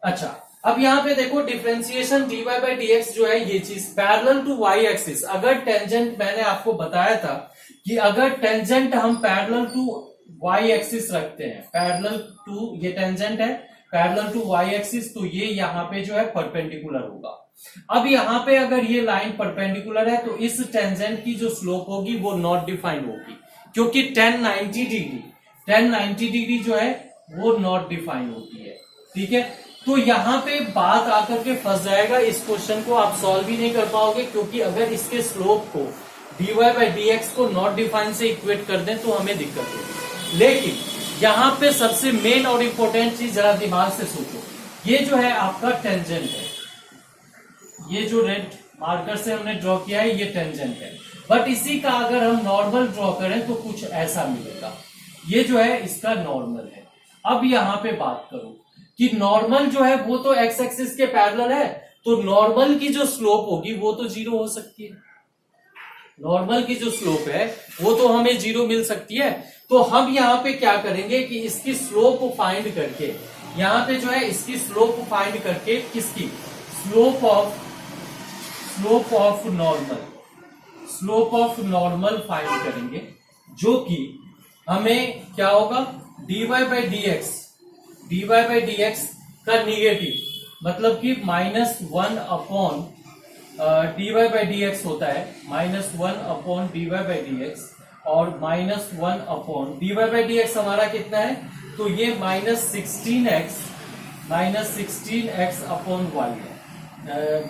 अच्छा, अब यहां पे देखो differentiation dy by D x जो है ये चीज पैरेलल टू वाई एक्सिस, अगर टेंजेंट मैंने आपको बताया था कि अगर टेंजेंट हम पैरेलल टू वाई एक्सिस रखते हैं, पैरेलल टू ये टेंजेंट है पैरेलल टू वाई एक्सिस, तो ये यहाँ पे जो है परपेंडिकुलर होगा। अब यहाँ पे अगर ये लाइन परपेंडिकुलर है तो इस टेंजेंट की जो स्लोप होगी वो नॉट डिफाइंड होगी, क्योंकि 1090 डिग्री जो है वो नॉट डिफाइंड होती है। ठीक है, तो यहां पे बात आकर के फंस जाएगा, इस क्वेश्चन को आप सॉल्व भी नहीं कर पाओगे, क्योंकि अगर इसके स्लोप को dy बाई डी एक्स को नॉट डिफाइंड से इक्वेट कर दें तो हमें दिक्कत होगी। लेकिन यहां पे सबसे मेन और इंपॉर्टेंट चीज जरा दिमाग से सोचो, ये जो है आपका टेंजेंट है, ये जो रेड मार्कर से हमने ड्रॉ किया है ये टेंजेंट है, बट इसी का अगर हम नॉर्मल ड्रॉ करें तो कुछ ऐसा मिलेगा। ये जो है इसका नॉर्मल है। अब यहां पे बात करूं कि नॉर्मल जो है वो तो एक्स एक्सिस के पैरेलल है, तो नॉर्मल की जो स्लोप होगी वो तो 0 हो सकती है। नॉर्मल की जो स्लोप है वो तो हमें 0 मिल सकती है। तो हम यहां पे क्या करेंगे कि इसकी स्लोप फाइंड करके, यहां पे जो है इसकी स्लोप फाइंड करके, किसकी स्लोप ऑफ नॉर्मल फाइंड करेंगे, जो कि हमें क्या होगा dy बाई डी एक्स का निगेटिव, मतलब कि -1 dy बाई डी एक्स होता है, -1 dy बाई डी एक्स, और -1 dy बाई डी एक्स हमारा कितना है, तो ये -16x अपॉन y है,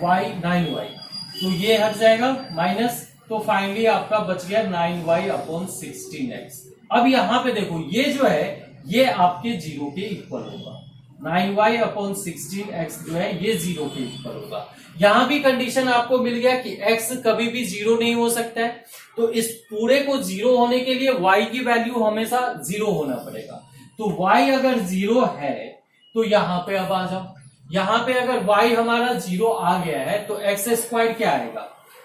y 9y, तो ये हट जाएगा माइनस, तो फाइनली आपका बच गया 9y अपॉन 16x। अब यहां पे देखो ये जो है ये आपके 0 के इक्वल होगा, 9y अपॉन 16x जो है ये 0 के इक्वल होगा। यहां भी कंडीशन आपको मिल गया कि x कभी भी 0 नहीं हो सकता है, तो इस पूरे को 0 होने के लिए y की वैल्यू हमेशा 0 होना पड़ेगा। तो y अगर 0 है तो यहां पे अब आ जाओ, यहां पे अगर y हमारा 0 आ गया है तो एक्स स्क्वायर क्या आएगा,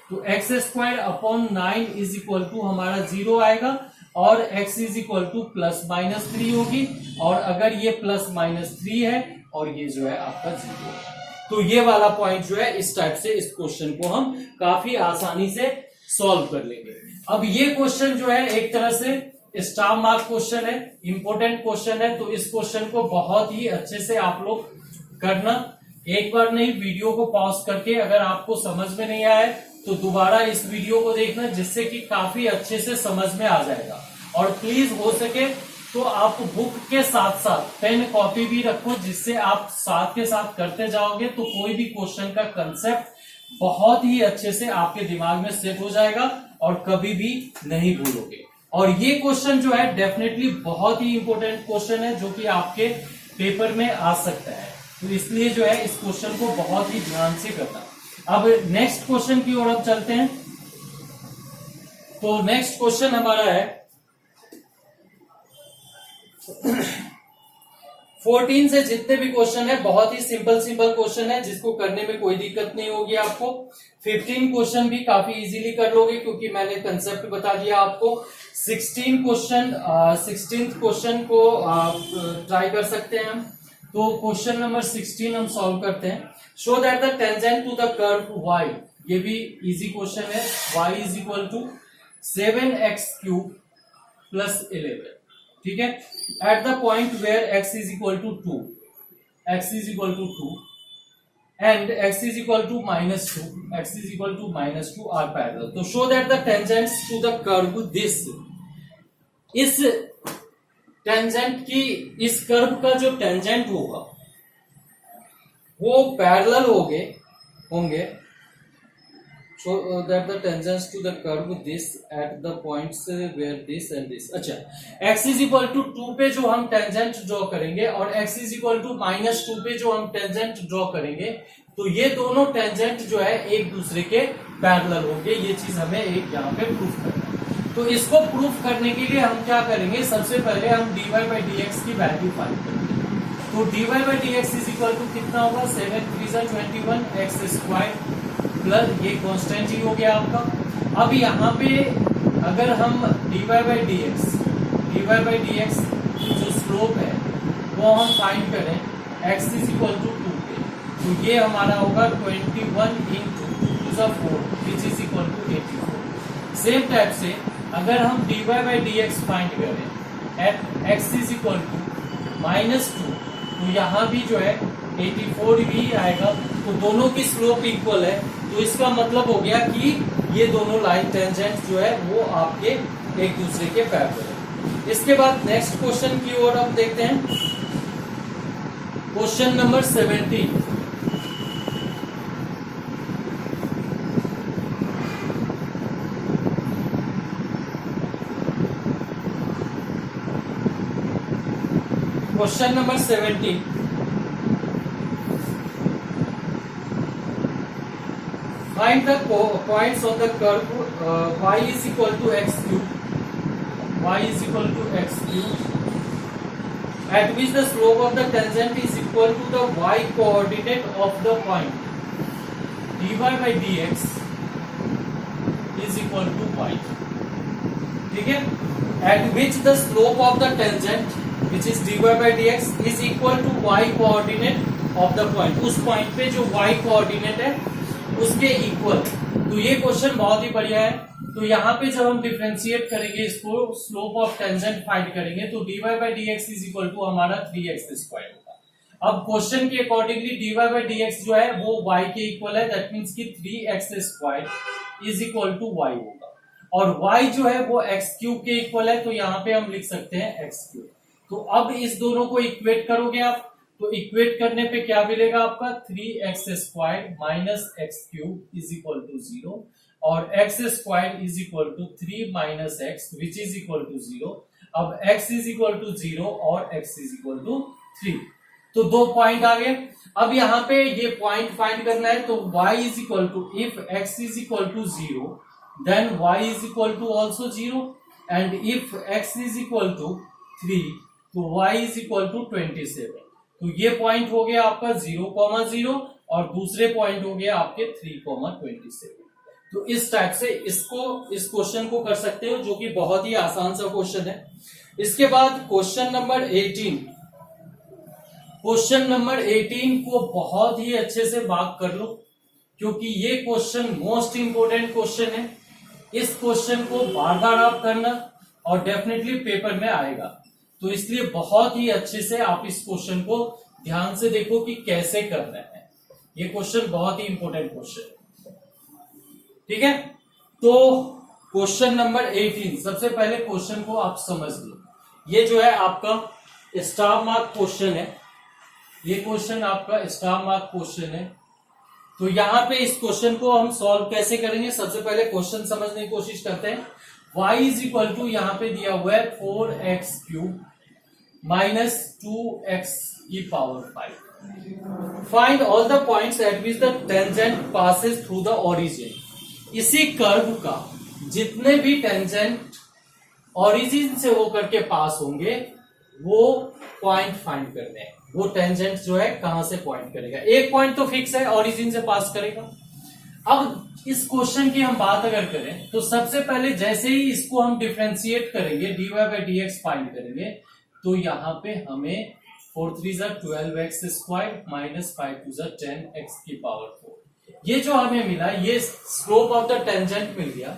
तो x square upon 9 is equal to हमारा 0 आएगा, और x इज इक्वल टू +-3 होगी, और अगर ये +-3 है और ये जो है आपका 0 है, तो ये वाला पॉइंट जो है इस टाइप से इस क्वेश्चन को हम काफी आसानी से सॉल्व कर लेंगे। अब ये क्वेश्चन जो है एक तरह से स्टार मार्क क्वेश्चन है, इंपॉर्टेंट क्वेश्चन है, तो इस क्वेश्चन को बहुत ही अच्छे से आप लोग करना। एक बार नहीं, वीडियो को पॉज करके अगर आपको समझ में नहीं आया तो दोबारा इस वीडियो को देखना, जिससे कि काफी अच्छे से समझ में आ जाएगा। और प्लीज हो सके तो आप बुक के साथ साथ पेन कॉपी भी रखो, जिससे आप साथ के साथ करते जाओगे तो कोई भी क्वेश्चन का कंसेप्ट बहुत ही अच्छे से आपके दिमाग में सेट हो जाएगा और कभी भी नहीं भूलोगे। और ये क्वेश्चन जो है डेफिनेटली बहुत ही इंपॉर्टेंट क्वेश्चन है जो कि आपके पेपर में आ सकता है, तो इसलिए जो है इस क्वेश्चन को बहुत ही ध्यान से करना। अब नेक्स्ट क्वेश्चन की ओर अब चलते हैं। तो नेक्स्ट क्वेश्चन हमारा है 14 से जितने भी क्वेश्चन है बहुत ही सिंपल क्वेश्चन है जिसको करने में कोई दिक्कत नहीं होगी आपको। 15 क्वेश्चन भी काफी इजीली कर लोगे क्योंकि मैंने कंसेप्ट बता दिया आपको। 16 क्वेश्चन को ट्राई कर सकते हैं हम। तो क्वेश्चन नंबर 16 हम सॉल्व करते हैं। Show that the tangent to the curve y, ये भी इजी क्वेश्चन है। y is equal to 7x³ plus 11, ठीक है। At the point where x is equal to 2 and x is equal to -2 are parallel. तो show that the tangents to the curve this, इस tangent की, इस curve का जो tangent होगा वो पैरेलल होंगे। So that the tangents to the curve this at the points where this and this। अच्छा, x is equal to 2 पे जो हम टेंजेंट ड्रॉ करेंगे और x is equal to -2 पे जो हम टेंजेंट ड्रॉ करेंगे, तो ये दोनों टेंजेंट जो है एक दूसरे के पैरेलल होंगे। ये चीज हमें एक यहाँ पे प्रूफ करना है। तो इसको प्रूफ करने के लिए हम क्या करेंगे, सबसे पहले हम dy by dx की वैल्यू फाइंड करेंगे। तो dy by dx is equal to कितना होगा, 7 3 21 x² प्लस ये कांस्टेंट ही हो गया आपका। अब यहाँ पे अगर हम dy by dx जो स्लोप है वो हम फाइंड करें x इज इक्वल टू 2 पे, तो ये हमारा होगा 21 into 2 to the 4 which is equal to 84। Same type से अगर हम dy by dx फाइंड करें at x is equal to -2, तो यहाँ भी जो है 84 ही आएगा। तो दोनों की स्लोप इक्वल है, तो इसका मतलब हो गया कि ये दोनों लाइन टेंजेंट जो है वो आपके एक दूसरे के पैरेलल है। इसके बाद नेक्स्ट क्वेश्चन की ओर हम देखते हैं। Question number 17। Question number 17, find the points on the curve y is equal to x³ at which the slope of the tangent is equal to the y coordinate of the point dy by dx is equal to y, ठीक है। at which the slope of the tangent which is dy by dx is equal to y coordinate of the point, उस point पे जो y coordinate है उसके equal. तो ये question बहुत ही बढ़िया है। तो यहाँ पे जब हम डिफरेंशिएट करेंगे इसको, स्लोप ऑफ टेंजेंट फाइंड करेंगे, तो dy by dx is equal to हमारा 3x² होगा। अब क्वेश्चन के अकॉर्डिंगली dy by dx जो है वो y के इक्वल है, दैट मीन्स कि 3x² is equal to y होगा, और y जो है वो x³ के इक्वल है, तो यहाँ पे हम लिख सकते हैं x³। तो अब इस दोनों को इक्वेट करोगे आप, तो इक्वेट करने पे क्या मिलेगा आपका, 3x² minus x³ is equal to 0 और x² इज इक्वल टू 3 माइनस x which is equal to 0। अब x इज इक्वल टू 0 और x इज इक्वल टू 3, तो दो पॉइंट आ गए। अब यहाँ पे ये पॉइंट फाइंड करना है, तो y is equal to, if x is equal to 0 then y is equal to also 0 and if x is equal to 3 तो y इज इक्वल टू 27। तो ये पॉइंट हो गया आपका 0,0 और दूसरे पॉइंट हो गया आपके 3,27। तो इस टाइप से इस क्वेश्चन को कर सकते हो, जो कि बहुत ही आसान सा क्वेश्चन है। इसके बाद क्वेश्चन नंबर 18। क्वेश्चन नंबर 18 को बहुत ही अच्छे से मार्क कर लो, क्योंकि ये क्वेश्चन मोस्ट इंपोर्टेंट क्वेश्चन है। इस क्वेश्चन को बार बार आप करना और डेफिनेटली पेपर में आएगा, तो इसलिए बहुत ही अच्छे से आप इस क्वेश्चन को ध्यान से देखो कि कैसे करना है। ये क्वेश्चन बहुत ही इंपॉर्टेंट क्वेश्चन है, ठीक है। तो क्वेश्चन नंबर 18, सबसे पहले क्वेश्चन को आप समझ लो। ये जो है आपका स्टार मार्क क्वेश्चन है, ये क्वेश्चन आपका स्टार मार्क क्वेश्चन है। तो यहां पे इस क्वेश्चन को हम सॉल्व कैसे करेंगे, सबसे पहले क्वेश्चन समझने की कोशिश करते हैं। y इज इक्वल टू यहाँ पे दिया हुआ है 4x³ माइनस 2x की power 5। Find all the points at which the tangent passes through the origin. इसी कर्व का जितने भी टेंजेंट ओरिजिन से होकर के पास होंगे वो पॉइंट फाइंड करने हैं। वो टेंजेंट जो है कहां से पॉइंट करेगा, एक पॉइंट तो फिक्स है, ओरिजिन से पास करेगा। अब इस क्वेश्चन की हम बात अगर करें तो सबसे पहले जैसे ही इसको हम डिफरेंशिएट करेंगे, dy/dx फाइंड करेंगे, तो यहां पे हमें 4 3 12x² माइनस 5 2 10x की पावर 4, ये जो हमें मिला, ये स्लोप ऑफ द टेंजेंट मिल गया।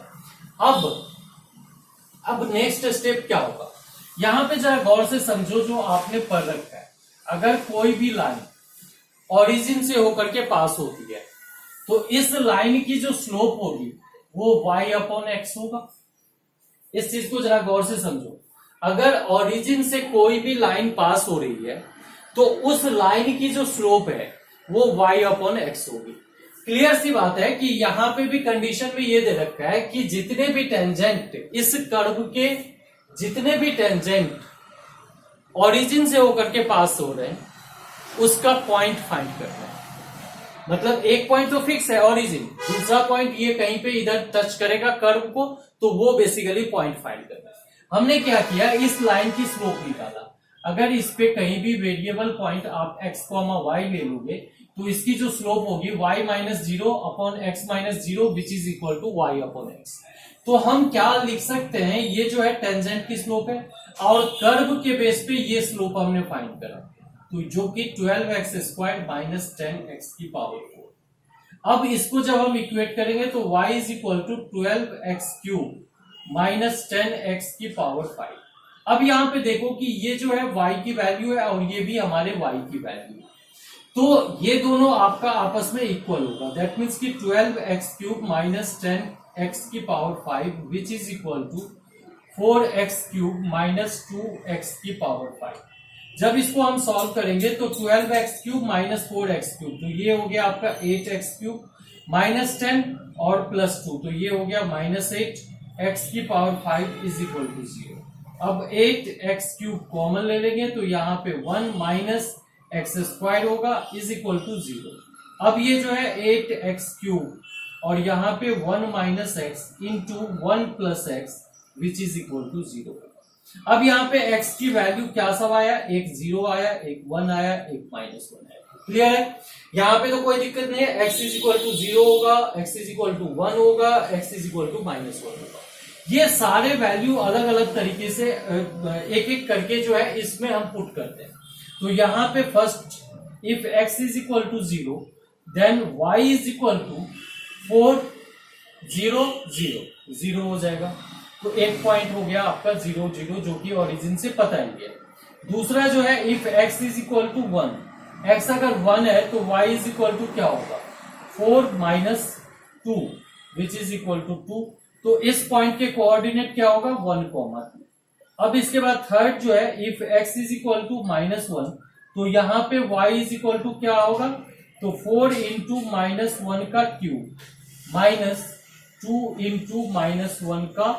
अब नेक्स्ट स्टेप क्या होगा, यहां पे जरा गौर से समझो जो आपने पढ़ रखा है। अगर कोई भी लाइन ओरिजिन से होकर के पास होती है तो इस लाइन की जो स्लोप होगी वो y/x होगा। इस चीज को जरा गौर से समझो। अगर ओरिजिन से कोई भी लाइन पास हो रही है तो उस लाइन की जो स्लोप है वो y/x होगी। क्लियर सी बात है कि यहां पे भी कंडीशन में ये दे रखा है कि जितने भी टेंजेंट इस कर्व के, जितने भी टेंजेंट ओरिजिन से होकर के पास हो रहे हैं उसका पॉइंट फाइंड करना है। मतलब एक पॉइंट तो फिक्स है ओरिजिन, दूसरा पॉइंट ये कहीं पे इधर टच करेगा कर्व को, तो वो बेसिकली पॉइंट फाइंड करना है। हमने क्या किया, इस लाइन की स्लोप निकाला। अगर इस पे कहीं भी वेरिएबल पॉइंट आप x, y ले लोगे तो इसकी जो स्लोप होगी y-0/x-0 which is equal to y/x। तो हम क्या लिख सकते हैं, ये जो है टेंजेंट की स्लोप है और कर्व के बेस पे ये स्लोप हमने फाइंड करा, तो जो कि 12x² माइनस 10x की पावर 4। अब इसको जब हम इक्वेट करेंगे तो y is equal to 12x³ minus 10x की पावर 5। अब यहां पे देखो कि ये जो है y की वैल्यू है और ये भी हमारे y की वैल्यू है, तो ये दोनों आपका आपस में इक्वल होगा। दैट मीन्स कि 12x³ माइनस 10x की power 5 which is equal to 4x³ minus 2x की पावर 5। जब इसको हम सॉल्व करेंगे तो 12x³ माइनस 4x³ तो ये हो गया आपका 8x³ माइनस 10 और प्लस 2 तो ये हो गया माइनस 8x की पावर 5 इज इक्वल टू 0। अब 8x³ कॉमन ले लेंगे तो यहाँ पे 1 माइनस x² होगा इज इक्वल टू 0। अब ये जो है 8x³ और यहाँ पे 1 minus x into 1 plus x which is equal to 0। अब यहाँ पे x की वैल्यू क्या सब आया, एक 0 आया, एक 1 आया, एक माइनस 1 आया। क्लियर है, यहाँ पे तो कोई दिक्कत नहीं है। x इज इक्वल टू 0 होगा, x इज इक्वल टू 1 होगा, x is equal to minus 1 होगा। ये सारे वैल्यू अलग अलग तरीके से एक एक करके जो है इसमें हम पुट करते हैं। तो यहाँ पे first if x is equal to 0 then y is equal to 4 0 0 0 हो जाएगा, तो एक पॉइंट हो गया आपका 0 0 जो कि ओरिजिन से पता ही है। दूसरा जो है if x is equal to 1, x अगर 1 है तो y इज इक्वल टू क्या होगा 4 minus 2 which is equal to 2, तो इस पॉइंट के कोऑर्डिनेट क्या होगा 1, 2। अब इसके बाद थर्ड जो है if x is equal to minus 1 तो यहाँ पे y इज इक्वल टू क्या होगा, तो 4 इंटू माइनस 1 का क्यूब माइनस 2 इंटू माइनस 1 का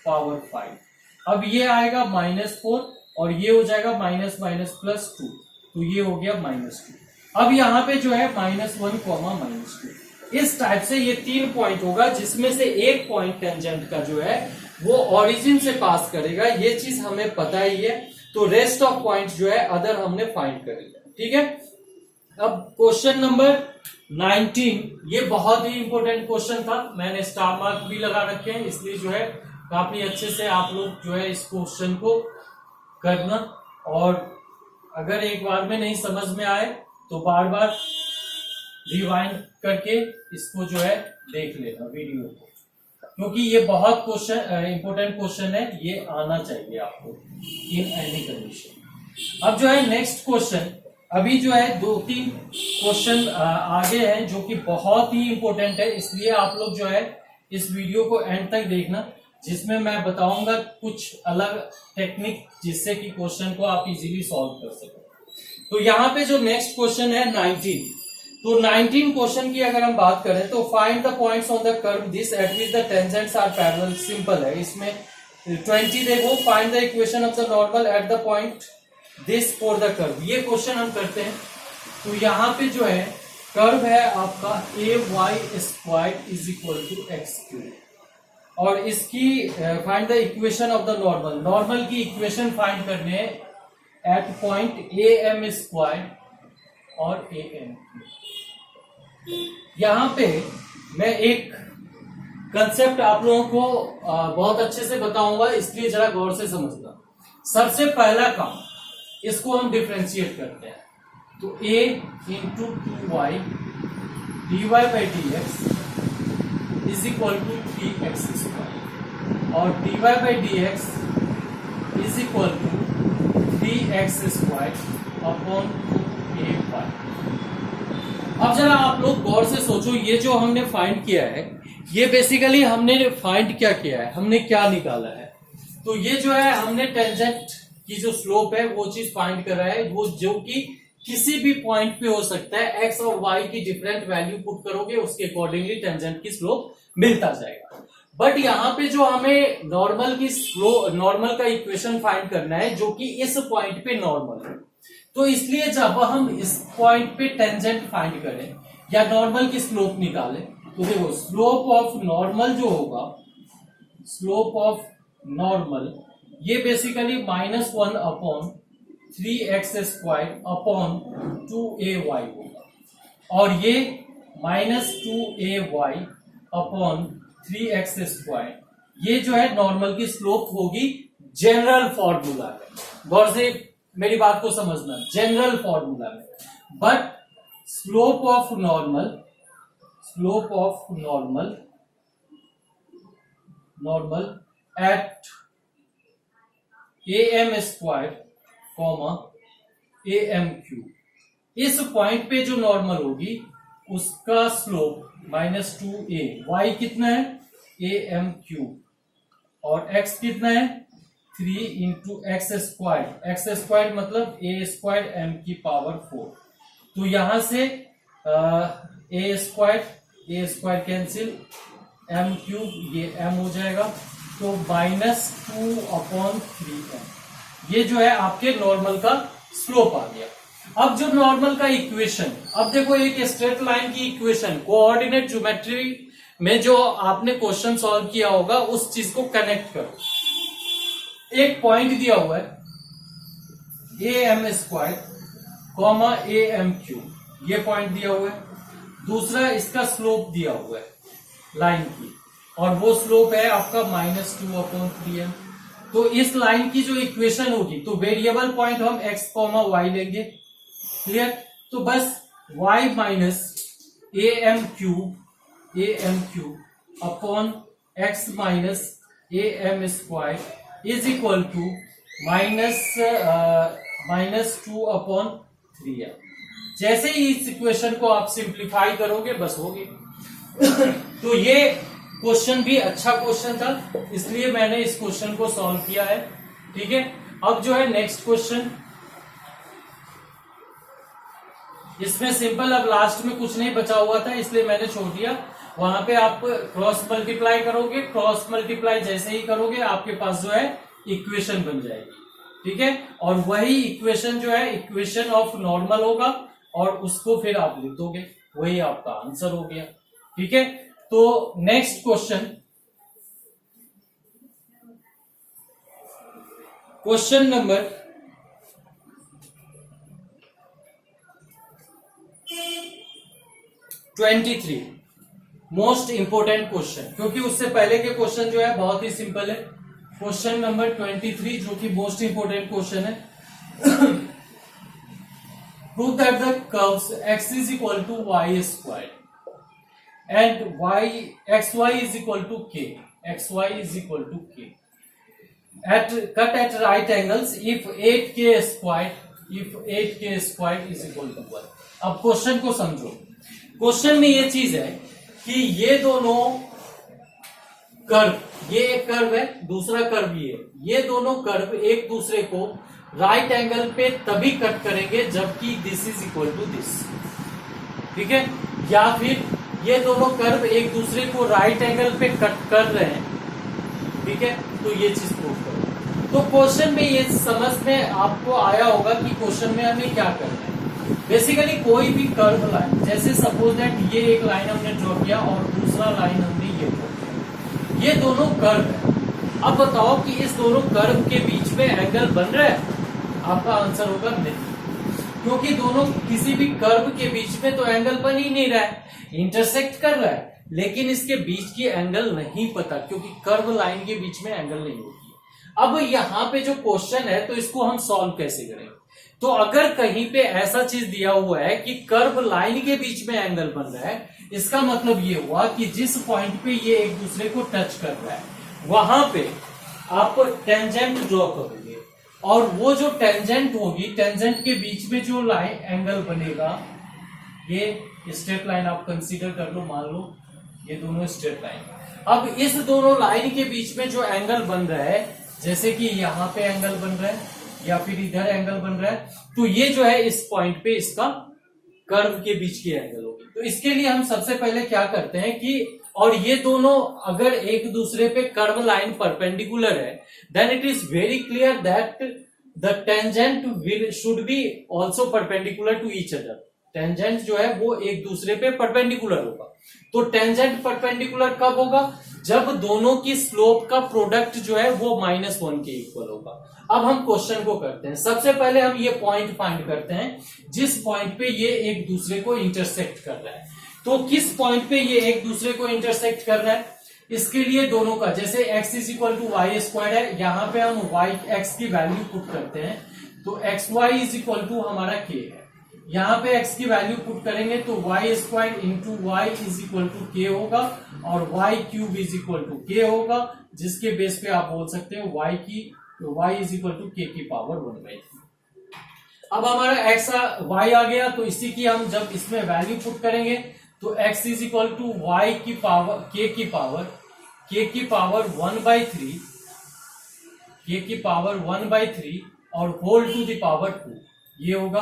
पावर 5। अब ये आएगा -4 और ये हो जाएगा माइनस माइनस प्लस 2, तो ये हो गया -2। अब यहाँ पे जो है -1, -2, इस टाइप से ये 3 पॉइंट होगा जिसमें से एक पॉइंट टेंजेंट का जो है वो ओरिजिन से पास करेगा। ये चीज हमें पता ही है, तो रेस्ट ऑफ पॉइंट जो है अदर हमने फाइंड कर लिया। ठीक है, अब क्वेश्चन नंबर 19, ये बहुत ही इंपॉर्टेंट क्वेश्चन था, मैंने स्टार मार्क भी लगा रखे हैं, इसलिए जो है काफी अच्छे से आप लोग जो है इस क्वेश्चन को करना, और अगर एक बार में नहीं समझ में आए तो बार बार रिवाइंड करके इसको जो है देख लेना वीडियो को, क्योंकि ये बहुत क्वेश्चन इंपॉर्टेंट क्वेश्चन है, ये आना चाहिए आपको इन एनी कंडीशन। अब जो है नेक्स्ट क्वेश्चन, अभी जो है 2-3 क्वेश्चन आगे हैं जो कि बहुत ही इंपॉर्टेंट है, इसलिए आप लोग जो है इस वीडियो को एंड तक देखना, जिसमें मैं बताऊंगा कुछ अलग टेक्निक जिससे कि क्वेश्चन को आप इजीली सॉल्व कर सको। तो यहाँ पे जो नेक्स्ट क्वेश्चन है 19, तो 19 क्वेश्चन की अगर हम बात करें तो find the points on the curve this at which the tangents are parallel. Simple है। इसमें 20 देखो, find the equation of the normal at the point this for the curve. ये क्वेश्चन हम करते हैं। तो यहाँ पे जो है कर्व है आपका ay square is equal to x cube, और इसकी find the equation of the normal. Normal की इक्वेशन फाइंड करने है at point a m square और ए एम। यहां पे मैं एक कंसेप्ट आप लोगों को बहुत अच्छे से बताऊंगा, इसलिए जरा गौर से समझना। सबसे पहला काम, इसको हम डिफ्रेंशिएट करते हैं। तो a into two y d y by D x is equal to 3x square, और dy by D x is equal to 3x square upon 2ay। अब जरा आप लोग गौर से सोचो, ये जो हमने फाइंड किया है, ये बेसिकली हमने फाइंड क्या किया है, हमने क्या निकाला है। तो ये जो है हमने टेंजेंट की जो स्लोप है वो चीज फाइंड करा है, वो जो कि किसी भी पॉइंट पे हो सकता है। एक्स और वाई की डिफरेंट वैल्यू पुट करोगे, उसके अकॉर्डिंगली टेंजेंट की स्लोप मिलता जाएगा। बट यहाँ पे जो हमें नॉर्मल की स्लोप, नॉर्मल का इक्वेशन फाइंड करना है जो कि इस पॉइंट पे नॉर्मल है। तो इसलिए जब हम इस पॉइंट पे टेंजेंट फाइंड करें या नॉर्मल की स्लोप निकालें, तो देखो स्लोप ऑफ नॉर्मल जो होगा, स्लोप ऑफ नॉर्मल ये basically -1 upon 3x square upon 2ay होगा, और ये -2ay अपॉन 3x स्क्वायर, ये जो है नॉर्मल की स्लोप होगी जनरल फॉर्मूला में। गौर से मेरी बात को समझना, जनरल फॉर्मूला में। But slope of normal, slope of normal at am square comma am cube, इस पॉइंट पे जो नॉर्मल होगी उसका स्लोप -2a, y कितना है am क्यूब, और x कितना है 3 into x square. X square मतलब a स्क्वायर m की पावर 4। तो यहां से a square cancel, m cube ये m हो जाएगा, तो -2 अपॉन 3m, ये जो है आपके नॉर्मल का स्लोप आ गया। अब जो नॉर्मल का इक्वेशन, अब देखो एक स्ट्रेट लाइन की इक्वेशन कोऑर्डिनेट ज्योमेट्री में जो आपने क्वेश्चन सॉल्व किया होगा उस चीज को कनेक्ट करो। एक पॉइंट दिया हुआ है am square comma am cube, ये पॉइंट दिया हुआ है। दूसरा इसका स्लोप दिया हुआ है लाइन की, और वो स्लोप है आपका -2 अपॉन 3m। तो इस लाइन की जो इक्वेशन होगी, तो वेरिएबल पॉइंट हम x, y लेंगे। क्लियर? तो बस y minus am cube upon x minus am square is equal to -2 upon 3m। जैसे ही इस इक्वेशन को आप सिंप्लीफाई करोगे बस होगी। तो ये क्वेश्चन भी अच्छा क्वेश्चन था, इसलिए मैंने इस क्वेश्चन को सॉल्व किया है। ठीक है, अब जो है नेक्स्ट क्वेश्चन, इसमें सिंपल, अब लास्ट में कुछ नहीं बचा हुआ था इसलिए मैंने छोड़ दिया। वहां पे आप क्रॉस मल्टीप्लाई करोगे, क्रॉस मल्टीप्लाई जैसे ही करोगे आपके पास जो है इक्वेशन बन जाएगी। ठीक है, और वही इक्वेशन जो है इक्वेशन ऑफ नॉर्मल होगा, और उसको फिर आप लिख दोगे, वही आपका आंसर हो गया। ठीक है, तो next question number 23, most important question, क्योंकि उससे पहले के क्वेश्चन जो है बहुत ही सिंपल है। क्वेश्चन नंबर 23 जो कि मोस्ट इंपोर्टेंट क्वेश्चन है। Prove that the curves x is equal to y squared and xy is equal to k, xy is equal to k cut at right angles if 8k squared is equal to 1। अब question को समझो। Question में ये चीज है कि ये दोनों कर्व, ये एक कर्व है, दूसरा कर्व ये दोनों कर्व एक दूसरे को राइट एंगल पे तभी कट करेंगे जबकि this is equal to this. ठीक है, या फिर ये दोनों कर्व एक दूसरे को राइट एंगल पे कट कर रहे हैं, ठीक है, तो ये चीज प्रूव करो। तो क्वेश्चन में ये समझ में आपको आया होगा कि क्वेश्चन में हमें क्या करना है। बेसिकली कोई भी कर्व लाइन, जैसे सपोज दैट ये एक लाइन हमने ड्रॉ किया और दूसरा लाइन हमने ये ड्रॉ किया, ये दोनों कर्व है। अब बताओ कि इस दोनों कर्व के बीच में एंगल बन रहा है? आपका आंसर होगा नहीं, क्योंकि दोनों किसी भी कर्व के बीच में तो एंगल बन ही नहीं रहा है, इंटरसेक्ट कर रहा है, लेकिन इसके बीच की एंगल नहीं पता, क्योंकि कर्व लाइन के बीच में एंगल नहीं होती। अब यहाँ पे जो क्वेश्चन है तो इसको हम सॉल्व कैसे करेंगे? तो अगर कहीं पे ऐसा चीज दिया हुआ है कि कर्व लाइन के बीच में एंगल बन रहा है, इसका मतलब ये हुआ कि जिस पॉइंट पे ये एक दूसरे को टच कर रहा है वहां पे आप टेंजेंट ड्रॉ करोगे, और वो जो टेंजेंट होगी, टेंजेंट के बीच में जो लाइन एंगल बनेगा, ये स्ट्रेट लाइन आप कंसीडर कर लो, मान लो ये दोनों स्ट्रेट लाइन। अब इस दोनों लाइन के बीच में जो एंगल बन रहा है, जैसे कि यहाँ पे एंगल बन रहा है या फिर इधर एंगल बन रहा है, तो ये जो है इस पॉइंट पे इसका कर्व के बीच की एंगल होगी। तो इसके लिए हम सबसे पहले क्या करते हैं कि, और ये दोनों अगर एक दूसरे पे कर्व लाइन परपेंडिकुलर है, then it is very clear that the tangent will should be also perpendicular to each other. Tangent जो है वो एक दूसरे पे परपेंडिकुलर होगा। तो टेंजेंट परपेंडिकुलर कब होगा? जब दोनों की स्लोप का प्रोडक्ट जो है वो -1 के इक्वल होगा। अब हम क्वेश्चन को करते हैं। सबसे पहले हम ये पॉइंट फाइंड करते हैं जिस पॉइंट पे ये एक दूसरे को इंटरसेक्ट कर रहा है। तो किस पॉइंट पे ये एक दूसरे को इंटरसेक्ट कर रहा है? इसके लिए दोनों का, जैसे x is equal to y square है, यहाँ पे हम x की वैल्यू पुट करते हैं, तो x y is equal to हमारा k है। यहाँ पे x की वैल्यू पुट करेंगे तो y square into y is equal to k होगा, और y cube is equal to k होगा, जिसके बेस पे आप बोल सकते हैं y is equal to k की पावर 1/3। अब हमारा y आ गया, तो इसी की हम जब इसमें वैल्यू पुट करेंगे तो x is equal to y की पावर k की पावर 1/3 और होल टू द पावर 2 ये होगा।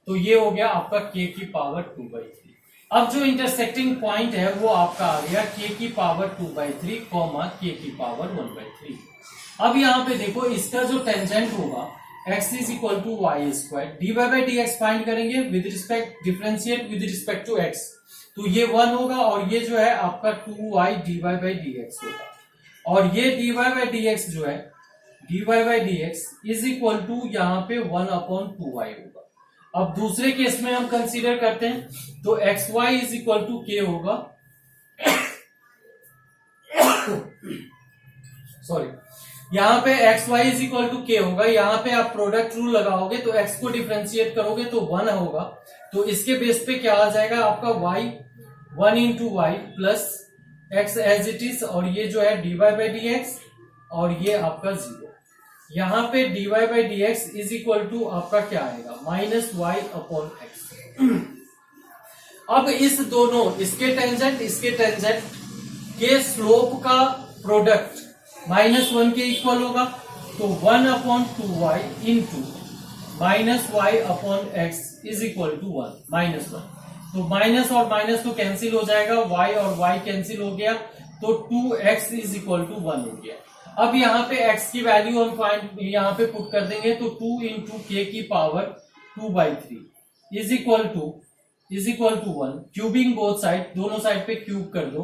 तो ये हो गया आपका k की पावर 2/3। अब जो इंटरसेक्टिंग पॉइंट है वो आपका आ गया k की पावर 2/3 कॉमा k की पावर 1/3। अब यहाँ पे देखो, इसका जो टेंजेंट होगा x is equal to y square, dy by D x find करेंगे with respect, differentiate with respect to x, तो ये 1 होगा, और ये जो है आपका 2y dy by D x होगा। और ये dy बाई डी एक्स जो है, dy by D x is equal to यहाँ पे 1/2y होगा। अब दूसरे केस में हम कंसीडर करते हैं, तो xy is equal to k होगा सॉरी, यहाँ पे xy is equal to k होगा। यहाँ पे आप प्रोडक्ट रूल लगाओगे तो x को डिफरेंशिएट करोगे तो 1 होगा, तो इसके बेस पे क्या आ जाएगा आपका y 1 into y plus x as it is, और ये जो है dy बाई डी एक्स, और ये आपका 0। यहाँ पे dy by D x is equal to आपका क्या आएगा, -y/x। अब इस दोनों, इसके टेंजेंट के स्लोप का प्रोडक्ट -1 के इक्वल होगा, तो 1/2y into -y/x is equal to 1। तो माइनस और माइनस तो कैंसिल हो जाएगा, y और y कैंसिल हो गया, तो 2x इज इक्वल टू 1 हो गया। अब यहाँ पे x की वैल्यू हम यहाँ पे पुट कर देंगे, तो 2 इंटू k की power 2/3 is equal to 1। Cubing both side, दोनों साइड पे क्यूब कर दो,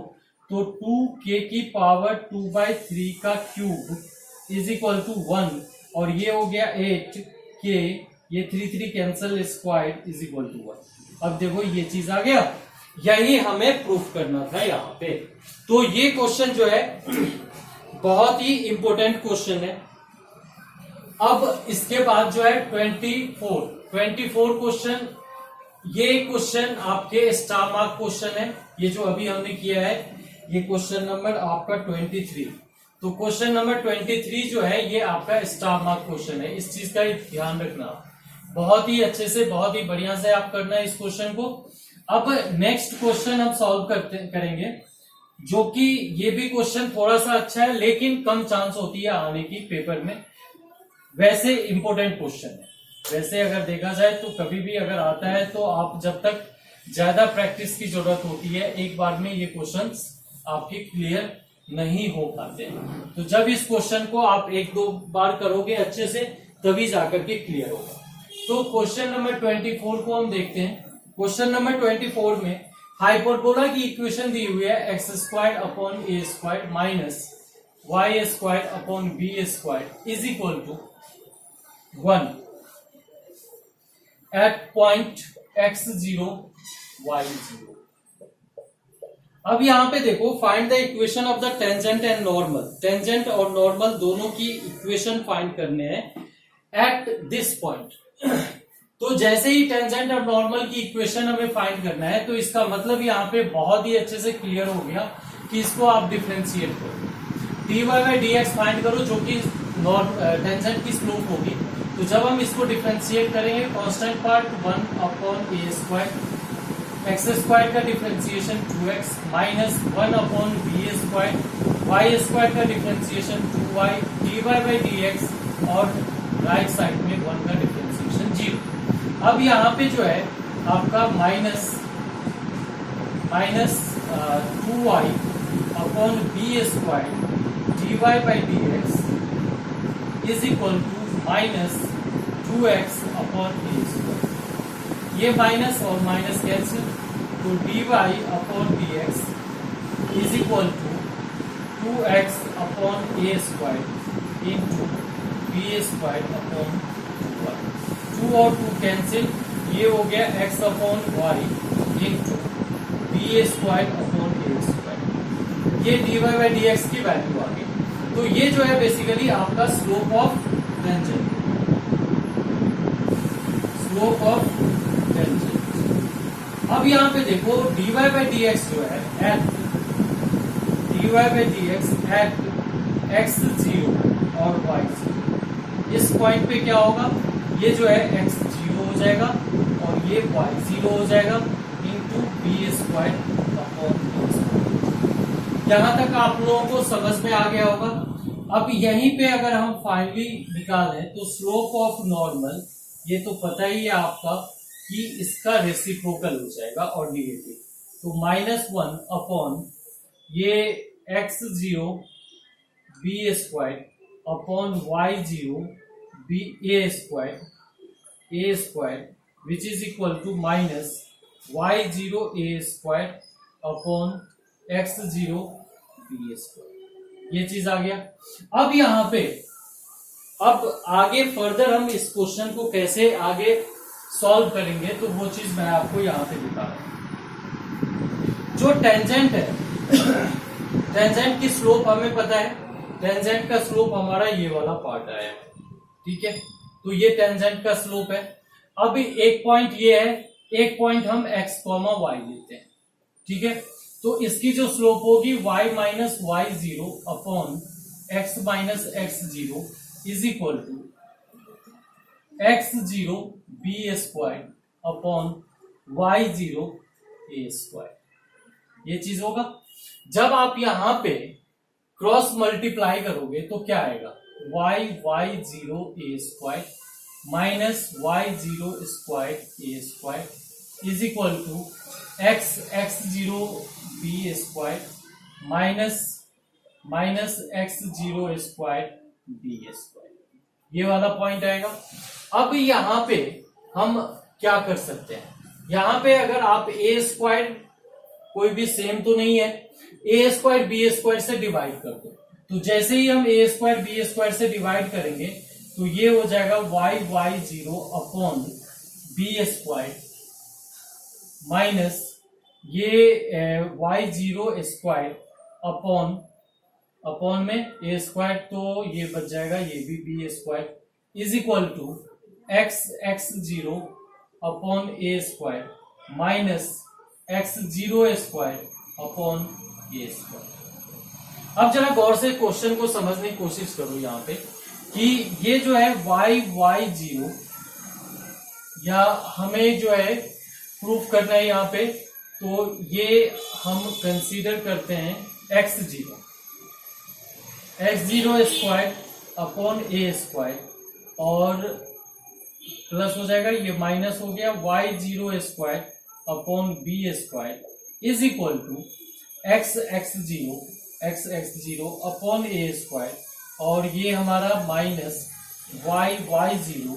तो 2k की पावर 2/3 का क्यूब इज इक्वल टू 1, और ये हो गया 8k, ये 3 cancel, square is equal to 1। अब देखो ये चीज आ गया, यही हमें प्रूफ करना था यहाँ पे। तो ये क्वेश्चन जो है बहुत ही इंपॉर्टेंट क्वेश्चन है। अब इसके बाद जो है 24 क्वेश्चन, ये क्वेश्चन आपके स्टार मार्क क्वेश्चन है। ये जो अभी हमने किया है ये क्वेश्चन नंबर आपका 23। तो क्वेश्चन नंबर 23 जो है ये आपका स्टार मार्क क्वेश्चन है। इस चीज का ध्यान रखना, बहुत ही अच्छे से, बहुत ही बढ़िया से आप करना है इस क्वेश्चन को। अब नेक्स्ट क्वेश्चन हम सॉल्व करेंगे, जो कि ये भी क्वेश्चन थोड़ा सा अच्छा है लेकिन कम चांस होती है आने की पेपर में। वैसे इंपॉर्टेंट क्वेश्चन है, वैसे अगर देखा जाए तो कभी भी अगर आता है तो आप जब तक ज्यादा प्रैक्टिस की जरूरत होती है, एक बार में ये क्वेश्चंस आपके क्लियर नहीं हो पाते हैं। तो जब इस क्वेश्चन को आप एक दो बार करोगे अच्छे से तभी जाकर के क्लियर होगा। तो क्वेश्चन नंबर 24 को हम देखते हैं। क्वेश्चन नंबर 24 में हाइपरबोला की इक्वेशन दी हुई है x square upon a square minus y square upon b square is equal to 1 at point x0 y0। अब यहां पे देखो, find the equation of the tangent and normal. Tangent और नॉर्मल दोनों की इक्वेशन फाइंड करने हैं एट दिस पॉइंट। तो जैसे ही टेंजेंट और नॉर्मल की इक्वेशन हमें फाइंड करना है, तो इसका मतलब यहाँ पे बहुत ही अच्छे से क्लियर हो गया कि इसको आप डिफरेंशिएट करो, dy बाई dx फाइंड करो जो कि टेंजेंट की स्लोप होगी। तो जब हम इसको डिफरेंशिएट करेंगे, constant part 1 upon a square, x square का differentiation 2x minus 1 upon b square, y square का differentiation 2y, dy by dx और राइट साइड में 1 का डिफरेंशिएशन 0। अब यहाँ पे जो है आपका minus 2y upon b square dy by dx is equal to minus 2x upon a square. ये माइनस और माइनस कैंसिल, तो dy upon dx is equal to 2x upon a square into b square upon 2 और 2 cancel, ये हो गया x upon y into b square upon a square. ये dy by dx की value आ गई। तो ये जो है बेसिकली आपका slope of tangent, slope of tangent. अब यहां पे देखो dy बाई dx जो है at dy by dx at x0 और y0, इस पॉइंट पे क्या होगा, ये जो है x0 हो जाएगा और ये y0 हो जाएगा into b square upon a square. यहां तक आप लोगों को समझ में आ गया होगा। अब यहीं पे अगर हम फाइनली निकालें तो स्लोप ऑफ नॉर्मल, ये तो पता ही है आपका कि इसका रेसिप्रोकल हो जाएगा और निगेटिव, तो -1 अपॉन ये x0 b square upon y0 b a square which is equal to minus y0 a square upon x0 b square. ये चीज आ गया। अब यहां पे अब आगे फर्दर हम इस क्वेश्चन को कैसे आगे सॉल्व करेंगे, तो वो चीज मैं आपको यहां पे दिखा रहा हूं। जो टेंजेंट है, टेंजेंट की स्लोप हमें पता है, टेंजेंट का स्लोप हमारा ये वाला पार्ट आया है, ठीक है। तो ये टेंजेंट का स्लोप है। अब एक पॉइंट ये है, एक पॉइंट हम x, y लेते हैं, ठीक है। तो इसकी जो स्लोप होगी y minus y0 upon x minus x0 is equal to x0 b square upon y0 a square. ये चीज होगा। जब आप यहां पे क्रॉस मल्टीप्लाई करोगे तो क्या आएगा, y0 a square minus y0 square a square is equal to x0 b square minus x0 square b square. ये वाला पॉइंट आएगा। अब यहां पे हम क्या कर सकते हैं, यहां पे अगर आप ए स्क्वायर कोई भी सेम तो नहीं है, ए स्क्वायर बी स्क्वायर से डिवाइड कर दो। तो जैसे ही हम ए स्क्वायर बी स्क्वायर से डिवाइड करेंगे तो ये हो जाएगा y0 upon b square minus ये y0 स्क्वायर अपॉन में ए स्क्वायर, तो ये बच जाएगा ये भी b square is equal to x0 upon a square minus x0 square upon a square. अब जरा गौर से क्वेश्चन को समझने की कोशिश करो यहाँ पे कि ये जो है y0 या हमें जो है प्रूफ करना है यहाँ पे, तो ये हम कंसीडर करते हैं x0 square upon a square और प्लस हो जाएगा, ये माइनस हो गया y0 square upon b square is equal to x zero upon a square, और ये हमारा minus y zero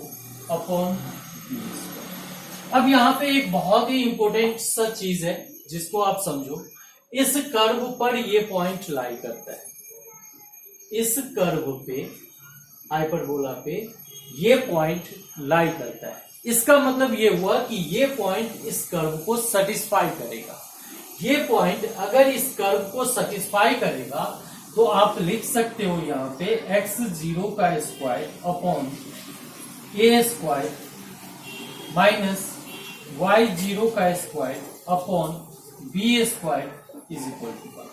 upon b square. अब यहाँ पे एक बहुत ही इंपॉर्टेंट सा चीज है जिसको आप समझो। इस कर्व पर ये पॉइंट लाई करता है, इस कर्व पे हाइपरबोला पे ये पॉइंट लाई करता है। इसका मतलब ये हुआ कि ये पॉइंट इस कर्व को सेटिस्फाई करेगा। ये पॉइंट अगर इस कर्व को सेटिस्फाई करेगा तो आप लिख सकते हो यहाँ पे एक्स जीरो का square upon a square minus y zero का square upon b square is equal to 1।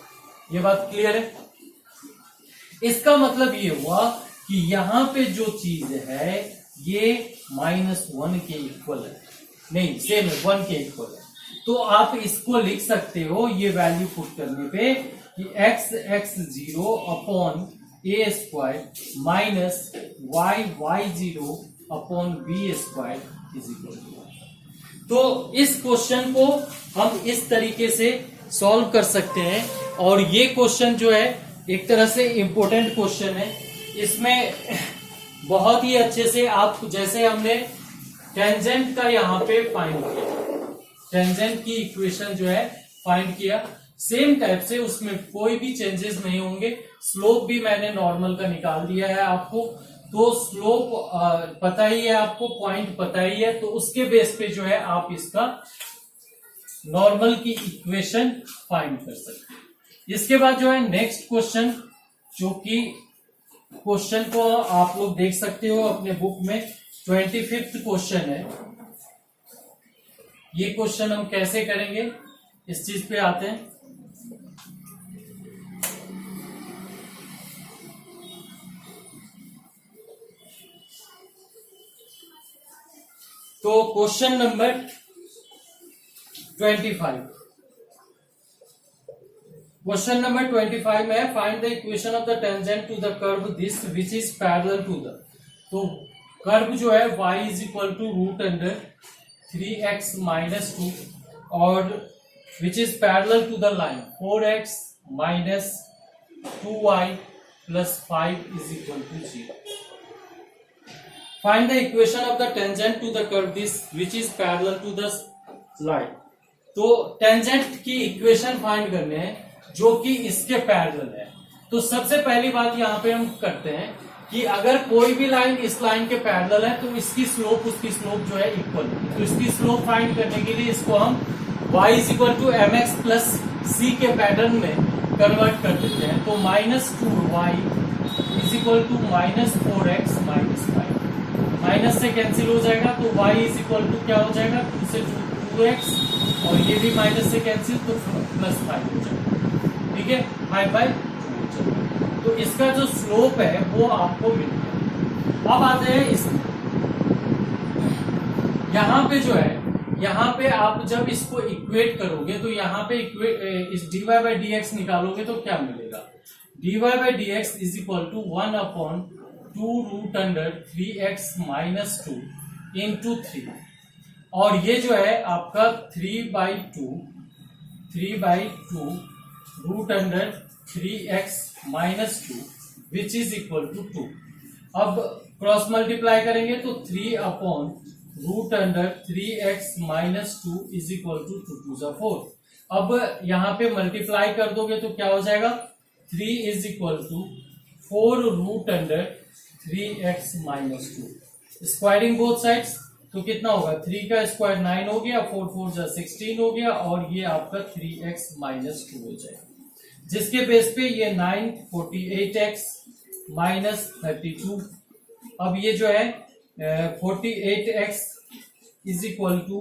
ये बात क्लियर है? इसका मतलब ये हुआ कि यहाँ पे जो चीज है ये -1 के इक्वल है, नहीं सेम है 1 के इक्वल है। तो आप इसको लिख सकते हो ये वैल्यू पुट करने पे कि x zero upon a square minus y zero upon b square is equal to 1। तो इस क्वेश्चन को हम इस तरीके से सॉल्व कर सकते हैं, और ये क्वेश्चन जो है एक तरह से इंपॉर्टेंट क्वेश्चन है। इसमें बहुत ही अच्छे से आप, जैसे हमने टेंजेंट का यहाँ पे फाइंड किया, टेंजेंट की इक्वेशन जो है फाइंड किया, सेम टाइप से उसमें कोई भी चेंजेस नहीं होंगे। स्लोप भी मैंने नॉर्मल का निकाल दिया है आपको, तो स्लोप पता ही है आपको, पॉइंट पता ही है, तो उसके बेस पे जो है आप इसका नॉर्मल की इक्वेशन फाइंड कर सकते हैं। इसके बाद जो है नेक्स्ट क्वेश्चन, जो कि क्वेश्चन को आप लोग देख सकते हो अपने बुक में, 25th क्वेश्चन है। ये क्वेश्चन हम कैसे करेंगे इस चीज पे आते हैं। तो क्वेश्चन नंबर 25, क्वेश्चन नंबर 25 में है find the equation of the tangent to the curve this which is parallel to the. तो कर्व जो है y is equal to root under 3x minus 2 और which is parallel to the line 4x minus 2y plus 5 is equal to 0। Find the equation of the tangent to the curve this which is parallel to the line. तो tangent की equation find करने हैं जो कि इसके parallel है। तो सबसे पहली बात यहाँ पे हम करते हैं कि अगर कोई भी लाइन इस लाइन के पैरेलल है तो इसकी स्लोप उसकी स्लोप जो है इक्वल है। तो इसकी स्लोप फाइंड करने के लिए इसको हम y is equal to m x plus c के पैटर्न में कन्वर्ट कर देते हैं। तो -2y is equal to -4x minus 5, minus से कैंसिल हो जाएगा तो y इज इक्वल टू क्या हो जाएगा 2 से 2x, और ये भी माइनस से कैंसिल तो +5 हो जाएगा। ठीक है, 5/2। तो इसका जो स्लोप है वो आपको मिल गया। अब आते हैं इसमें, यहाँ पे जो है, यहाँ पे आप जब इसको इक्वेट करोगे तो यहाँ पे इस dy/dx निकालोगे तो क्या मिलेगा, dy/dx is equal to 1/2 root under 3x minus 2 into 3, और ये जो है आपका 3/2 root under 3x minus 2 which is equal to 2। अब क्रॉस मल्टीप्लाई करेंगे तो 3/रूट under 3x minus 2 is equal to 2 2 जा 4। अब यहाँ पे मल्टीप्लाई कर दोगे तो क्या हो जाएगा, 3 is equal to 4 root under 3x minus 2। Squaring both sides तो कितना होगा, 3 का स्क्वायर 9 हो गया, 4 4 जा 16 हो गया, और ये आपका 3x माइनस 2 हो जाएगा, जिसके बेस पे ये 9 48x माइनस 32। अब ये जो है 48x is equal to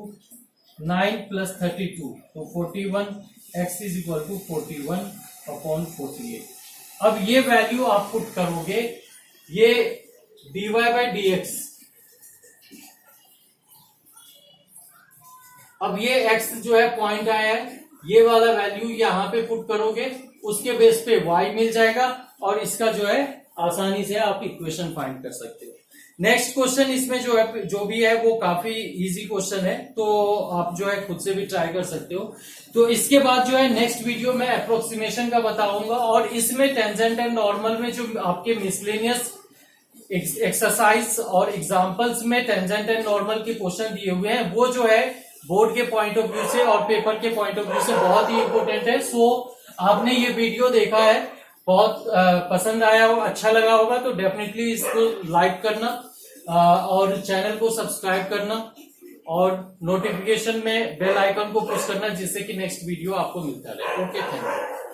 9 plus 32, तो 41x इज इक्वल टू 41/48। अब ये वैल्यू आप पुट करोगे, ये dy/dx, अब ये x जो है पॉइंट आया है, ये वाला वैल्यू यहाँ पे पुट करोगे, उसके बेस पे y मिल जाएगा, और इसका जो है आसानी से आप इक्वेशन फाइंड कर सकते हो। नेक्स्ट क्वेश्चन इसमें जो भी है वो काफी इजी क्वेश्चन है, तो आप जो है खुद से भी ट्राई कर सकते हो। तो इसके बाद जो है नेक्स्ट वीडियो में अप्रोक्सीमेशन का बताऊंगा, और इसमें टेंजेंट एंड नॉर्मल में जो आपके मिसलेनियस एक्सरसाइज और एग्जांपल्स में टेंजेंट एंड नॉर्मल के क्वेश्चन दिए हुए हैं, वो जो है बोर्ड के पॉइंट ऑफ व्यू से और पेपर के पॉइंट ऑफ व्यू से बहुत ही इंपॉर्टेंट है। सो आपने ये वीडियो देखा है, बहुत पसंद आया हो, अच्छा लगा होगा, तो डेफिनेटली इसको लाइक करना और चैनल को सब्सक्राइब करना और नोटिफिकेशन में बेल आइकन को प्रेस करना, जिससे कि नेक्स्ट वीडियो आपको मिलता रहे। Okay, thank you.